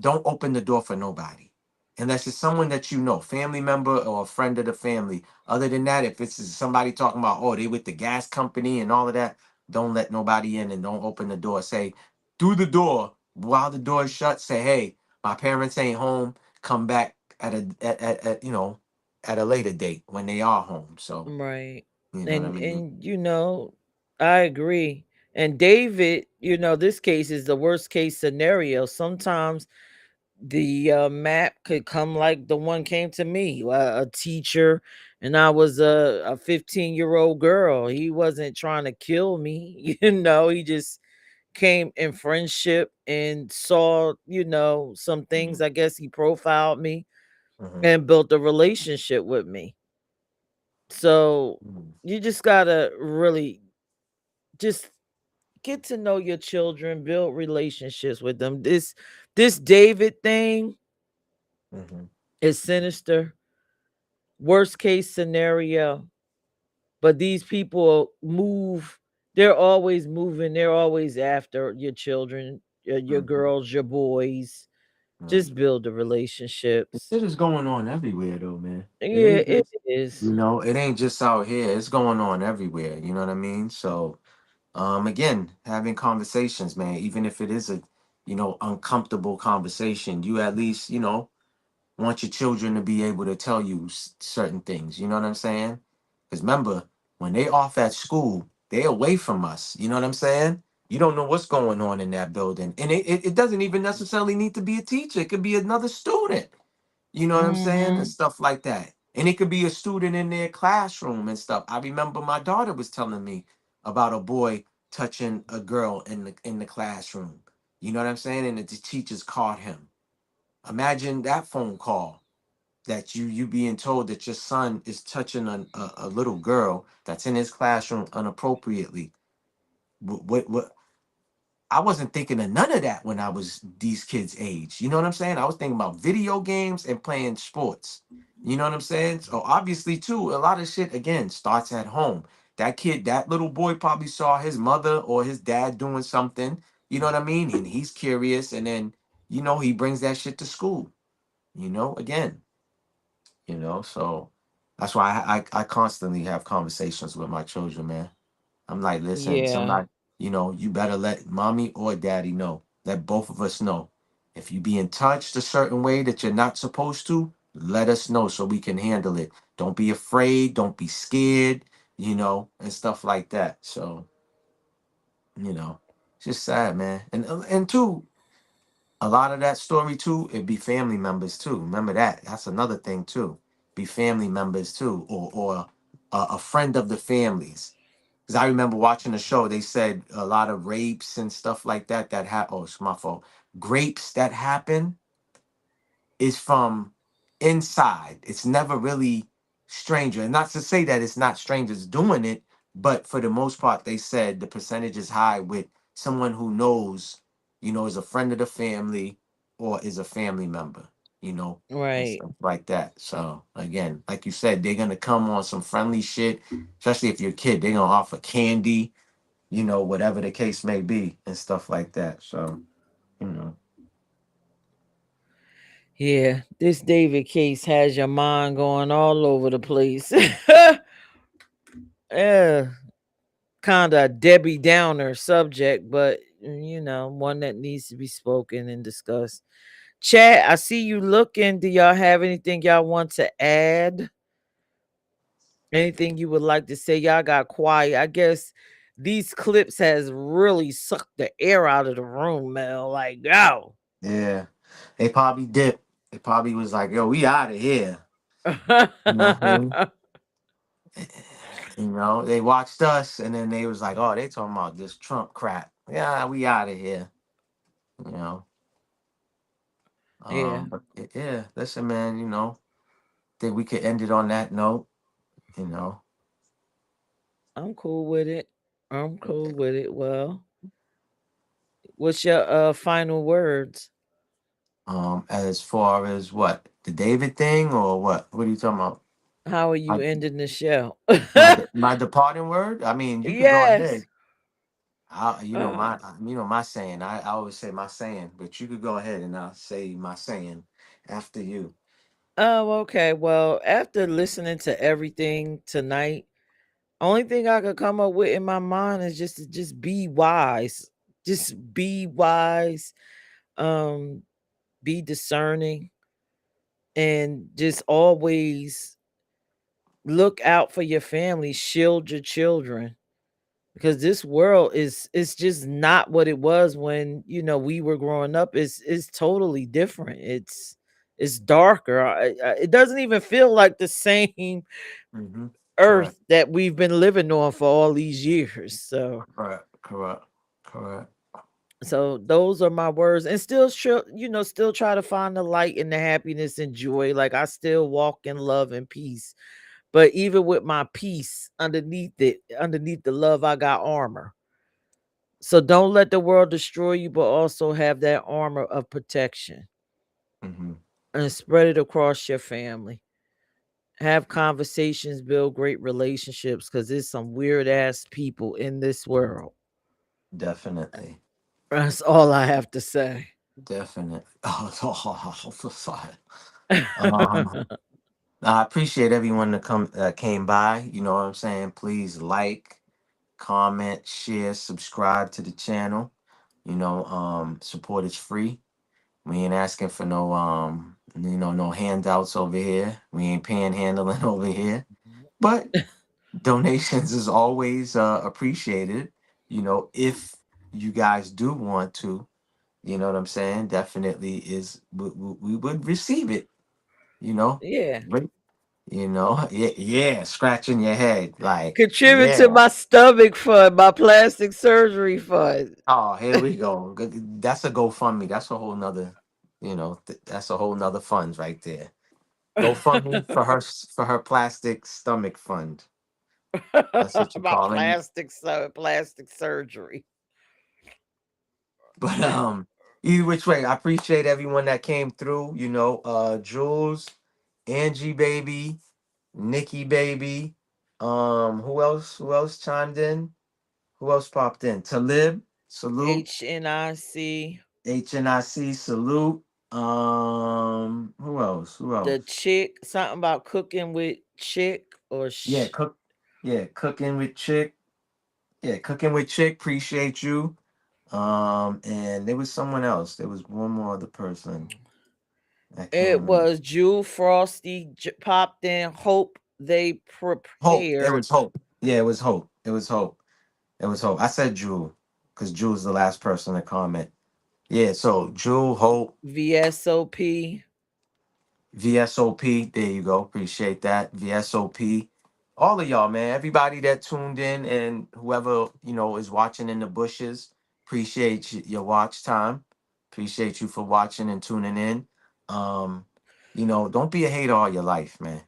don't open the door for nobody unless it's someone that family member or a friend of the family. Other than that, if it's somebody talking about, oh, they with the gas company and all of that, don't let nobody in and don't open the door. Say through the door while the door is shut, say, hey, my parents ain't home, come back at a later date when they are home. So Right. you know what I And mean. I agree. And David, this case is the worst case scenario. Sometimes the map could come like the one came to me, a teacher, and I was a 15-year-old girl. He wasn't trying to kill me, he just came in friendship and saw, some Hmm. things. I guess he profiled me Hmm. and built a relationship with me. So Hmm. you just gotta really just get to know your children, build relationships with them. This David thing Hmm. is sinister. Worst case scenario, but these people move. They're always moving. They're always after your children, your Hmm. girls, your boys. Right. Just build the relationships. Shit is going on everywhere though, man. It Yeah, ain't it just, is. it ain't just out here. It's going on everywhere. You know what I mean? So, again, having conversations, man, even if it is a, uncomfortable conversation, you at least, want your children to be able to tell you certain things. You know what I'm saying? Because remember, when they off at school, they away from us. You know what I'm saying? You don't know what's going on in that building, and it doesn't even necessarily need to be a teacher. It could be another student. You know what I'm saying? And Hmm. stuff like that. And it could be a student in their classroom and stuff. I remember my daughter was telling me about a boy touching a girl in the classroom. You know what I'm saying? And the teachers caught him. Imagine that phone call that you being told that your son is touching a little girl that's in his classroom inappropriately. What I wasn't thinking of none of that when I was these kids' age. You know what I'm saying? I was thinking about video games and playing sports. You know what I'm saying? So obviously, too, a lot of shit again starts at home. That kid, that little boy probably saw his mother or his dad doing something, you know what I mean? And he's curious, and then, he brings that shit to school, again, so that's why I constantly have conversations with my children, man. I'm like, listen, Yeah. somebody, you better let mommy or daddy know. Let both of us know. If you being touched a certain way that you're not supposed to, let us know so we can handle it. Don't be afraid. Don't be scared, and stuff like that. So, it's just sad, man. And two, a lot of that story too, it'd be family members too. Remember that. That's another thing too. Be family members too, or a friend of the families. Because I remember watching the show, they said a lot of rapes and stuff like that oh, it's my fault. Grapes that happen is from inside. It's never really stranger. And not to say that it's not strangers doing it, but for the most part, they said the percentage is high with someone who knows, is a friend of the family or is a family member, and Right. stuff like that. So again, like you said, they're gonna come on some friendly shit, especially if you're a kid, they're gonna offer candy, whatever the case may be, and stuff like that. So, you know. Yeah. This David case has your mind going all over the place. Yeah. Kind of Debbie Downer subject, but one that needs to be spoken and discussed. Chat, I see you looking. Do y'all have anything y'all want to add? Anything you would like to say? Y'all got quiet. I guess these clips has really sucked the air out of the room, Mel. Like, yo. Yeah. They probably dipped. They probably was like, yo, we out of here. You know what I mean? You know, they watched us and then they was like, oh, they talking about this Trump crap. Yeah, we out of here. You know. Yeah, But yeah, listen, man, you know, think we could end it on that note, you know. I'm cool with it. I'm cool with it. Well, what's your final words? As far as what? The David thing or what? What are you talking about? How are you My ending the show? my departing word? I mean, you could go Yes. ahead. You know my saying. I always say my saying, but you could go ahead and I'll say my saying after you. Oh, okay. Well, after listening to everything tonight, only thing I could come up with in my mind is just to just be wise. Just be wise. Um, be discerning and just always look out for your family, shield your children. Because this world is it's just not what it was when we were growing up. It's totally different. It's darker. It doesn't even feel like the same Mm-hmm. Correct. earth that we've been living on for all these years. So Correct. Correct. Correct. those are my words, and still still try to find the light and the happiness and joy. Like, I still walk in love and peace, but even with my peace, underneath the love, I got armor. So don't let the world destroy you, but also have that armor of protection Mm-hmm. and spread it across your family. Have conversations, build great relationships, because there's some weird ass people in this world. Definitely. That's all I have to say. Definitely. Oh, so sorry. Um, I appreciate everyone that came by. You know what I'm saying? Please like, comment, share, subscribe to the channel. You know, support is free. We ain't asking for no handouts over here. We ain't panhandling over here. But donations is always appreciated. You know, if you guys do want to, you know what I'm saying? Definitely we would receive it. You know, Yeah. you know, yeah, scratching your head, like, Contribute to yeah. my stomach fund, my plastic surgery fund. Oh, here we go. That's a GoFundMe. That's a whole nother, that's a whole nother funds right there. GoFundMe for her plastic stomach fund. That's what you My calling. plastic surgery. But either which way, I appreciate everyone that came through. You know, Jules, Angie, baby, Nikki, baby. Who else? Who else chimed in? Who else popped in? Talib, salute. HNIC. HNIC, salute. Who else? Who The else? chick, something about cooking with chick or Yeah, cook. Yeah, cooking with chick. Yeah, cooking with chick. Appreciate you. And there was someone else. There was one more other person that it came in. was Jewel Frosty popped in. Hope they Hope. It prepared. was Hope. Yeah, it was Hope. It was Hope. It was Hope. I said Jewel because Jewel's the last person to comment. Yeah, so Jewel, Hope, VSOP. VSOP. There you go. Appreciate that. VSOP. All of y'all, man. Everybody that tuned in and whoever, is watching in the bushes. Appreciate your watch time. Appreciate you for watching and tuning in. Um, don't be a hater all your life, man.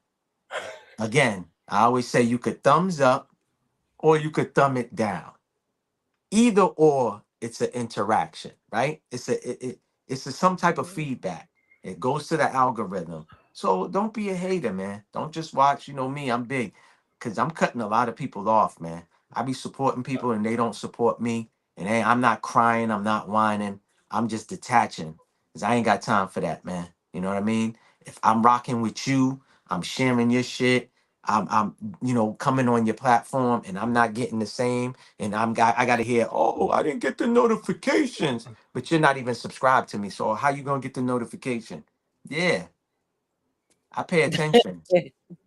Again, I always say you could thumbs up or you could thumb it down. Either or, it's an interaction, right? It's some type of feedback. It goes to the algorithm. So don't be a hater, man. Don't just watch. You know me, I'm big because I'm cutting a lot of people off, man. I be supporting people and they don't support me. And hey, I'm not crying, I'm not whining. I'm just detaching because I ain't got time for that, man. You know what I mean? If I'm rocking with you, I'm sharing your shit. I'm coming on your platform and I'm not getting the same, and I got to hear, oh, I didn't get the notifications, but you're not even subscribed to me. So how you gonna get the notification? Yeah, I pay attention.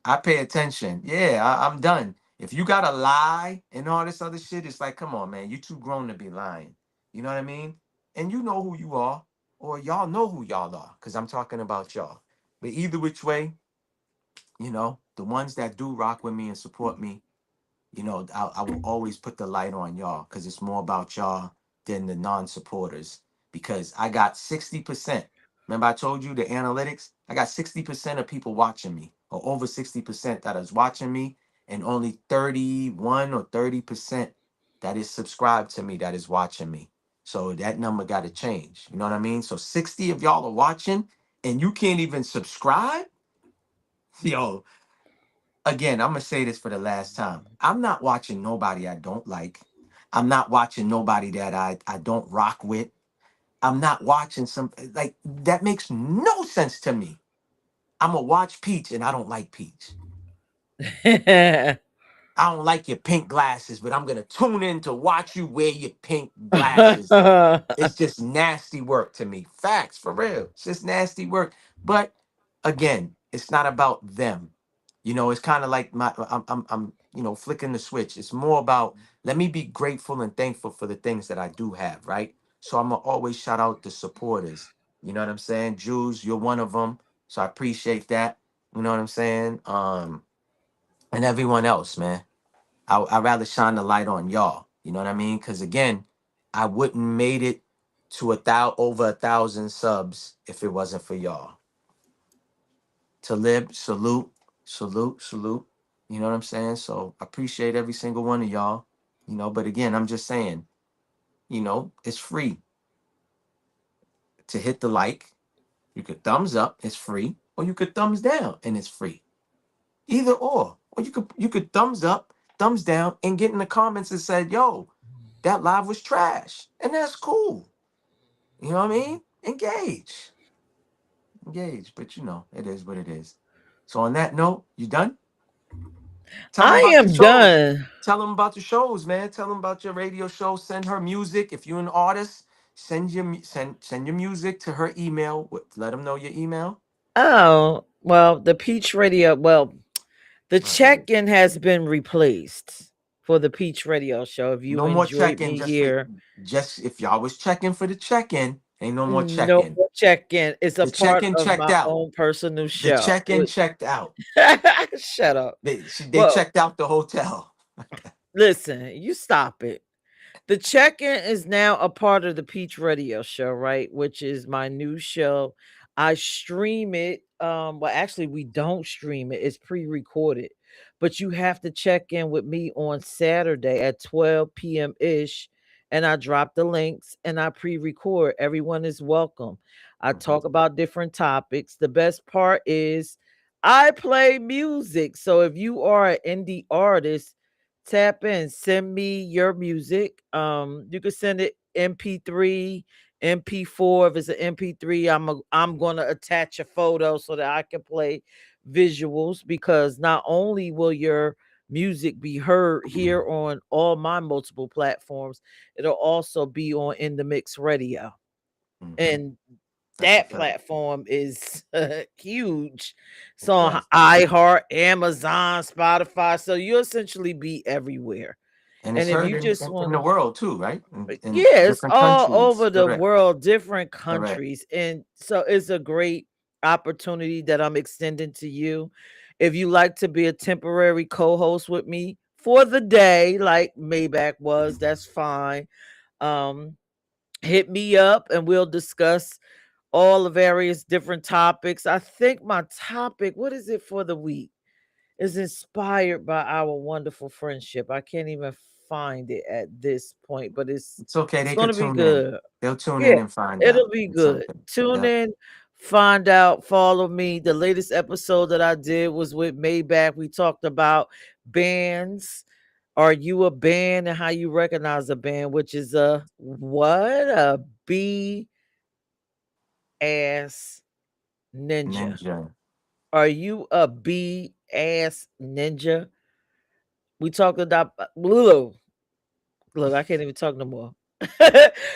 I pay attention. Yeah, I'm done. If you gotta lie and all this other shit, it's like, come on, man, you too grown to be lying. You know what I mean? And you know who you are, or y'all know who y'all are, because I'm talking about y'all. But either which way, the ones that do rock with me and support me, I will always put the light on y'all because it's more about y'all than the non-supporters. Because I got 60%. Remember, I told you the analytics? I got 60% of people watching me, or over 60% that is watching me, and only 31 or 30% that is subscribed to me that is watching me. So that number got to change. You know what I mean? So 60 of y'all are watching and you can't even subscribe? Yo, again, I'm gonna say this for the last time. I'm not watching nobody I don't like. I'm not watching nobody that I don't rock with. I'm not watching some like that makes no sense to me. I'm gonna watch Peach and I don't like Peach. I don't like your pink glasses, but I'm gonna tune in to watch you wear your pink glasses. It's just nasty work to me. Facts, for real. It's just nasty work. But again, it's not about them. It's kind of like I'm flicking the switch. It's more about let me be grateful and thankful for the things that I do have, right? So I'm gonna always shout out the supporters. You know what I'm saying? Jules, you're one of them. So I appreciate that. You know what I'm saying? And everyone else, man. I'd rather shine the light on y'all. You know what I mean? Because again, I wouldn't made it to over 1,000 subs if it wasn't for y'all. Talib, salute, salute, salute. You know what I'm saying? So I appreciate every single one of y'all. But again, I'm just saying, it's free to hit the like. You could thumbs up, it's free, or you could thumbs down and it's free. Either or. Or you could thumbs up, thumbs down, and get in the comments and said, yo, that live was trash. And that's cool. You know what I mean? Engage. Engage. But it is what it is. So on that note, you done? Tell them I about the am shows. done. Tell them about the shows, man. Tell them about your radio show. Send her music. If you're an artist, send your music to her email. Let them know your email. Oh, well, the Peach Radio, well, the All right. check-in has been replaced for the Peach Radio show. If you No more enjoyed check-in. me Just for here, just if y'all was checking for the check-in, ain't no more no check-in. more check-in. It's a The part check-in of checked my out. own personal The show. check-in checked out. Shut up. They Well, checked out the hotel. listen, you stop it. The check-in is now a part of the Peach Radio show, right? Which is my new show. I stream it. Well, actually, we don't stream it. It's pre-recorded. But you have to check in with me on Saturday at 12 p.m. ish. And I drop the links and I pre-record. Everyone is welcome. I Mhm. talk about different topics. The best part is I play music. So if you are an indie artist, tap in, send me your music. You can send it MP3, MP4. If it's an MP3, I'm gonna attach a photo so that I can play visuals, because not only will your music be heard here on all my multiple platforms, it'll also be on In the Mix Radio. Mhm. And That's a that fact. platform is huge. So It's on vast. iHeart, Amazon, Spotify. So you essentially be everywhere. And it's And if heard you in, just in, want in the to, world too, right? In yeah, it's different all countries. over the Correct. world, different Correct. countries. And so it's a great opportunity that I'm extending to you. If you like to be a temporary co-host with me for the day, like Maybach was, that's fine. Um, hit me up and we'll discuss all the various different topics. I think my topic, what is it for the week, is inspired by our wonderful friendship. I can't even find it at this point, but it's It's okay. it's They going could to be tune in. good. They'll tune Yeah, in and find it'll out. be It's good. okay. Tune Yep. in, find out, follow me. The latest episode that I did was with Maybach. We talked about bands. Are you a band and how you recognize a band, which is a what? A B ass ninja. Ninja. Are you a B ass ninja. We talked about Lulu. Look, I can't even talk no more.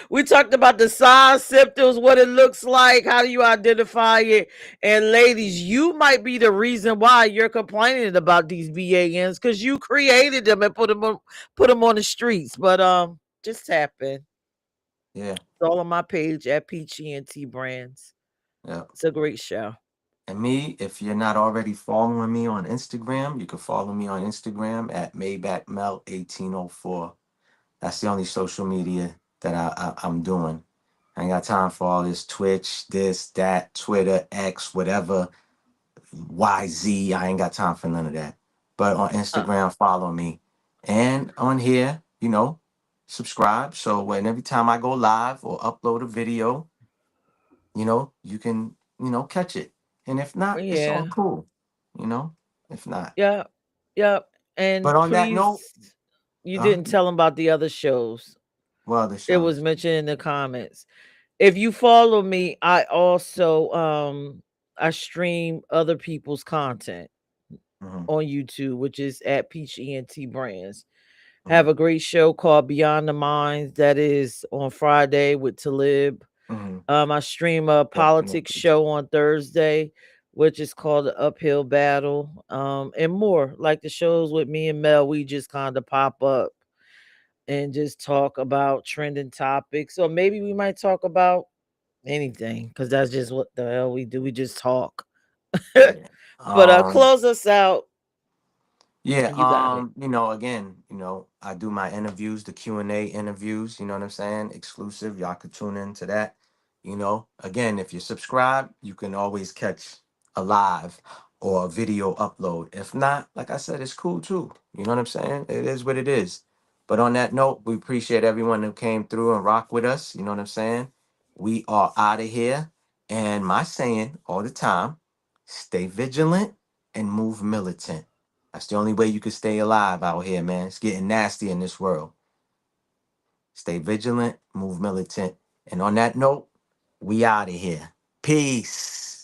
We talked about the signs, symptoms, what it looks like, how do you identify it. And ladies, you might be the reason why you're complaining about these BANs because you created them and put them on the streets. But just tap in. Yeah. It's all on my page at Peachy and T Brands. Yeah. It's a great show. And me, if you're not already following me on Instagram, you can follow me on Instagram at MAYBACHMEL1804. That's the only social media that I'm doing. I ain't got time for all this Twitch, this, that, Twitter, X, whatever, YZ. I ain't got time for none of that. But on Instagram, follow me. And on here, subscribe. So when every time I go live or upload a video, you can, catch it. And if not, it's all Yeah. cool, you know, if not. Yeah. Yep. But And on that note, please, you didn't tell them about the other shows. well, the It was shows. mentioned in the comments. If you follow me, I also I stream other people's content Hmm. on YouTube, which is at Peach ENT Brands. Hmm. Have a great show called Beyond the Minds that is on Friday with Talib. Hmm. I stream a politics show on Thursday, which is called the Uphill Battle, and more like the shows with me and Mel. We just kind of pop up and just talk about trending topics, or maybe we might talk about anything because that's just what the hell we do. We just talk. Yeah. But close us out. Yeah, You got it. again, I do my interviews, the Q&A interviews, you know what I'm saying? Exclusive. Y'all could tune into that. Again, if you subscribe, you can always catch a live or a video upload. If not, like I said, it's cool too. You know what I'm saying? It is what it is. But on that note, we appreciate everyone who came through and rock with us. You know what I'm saying? We are out of here. And my saying all the time, stay vigilant and move militant. That's the only way you can stay alive out here, man. It's getting nasty in this world. Stay vigilant, move militant. And on that note, we out of here. Peace.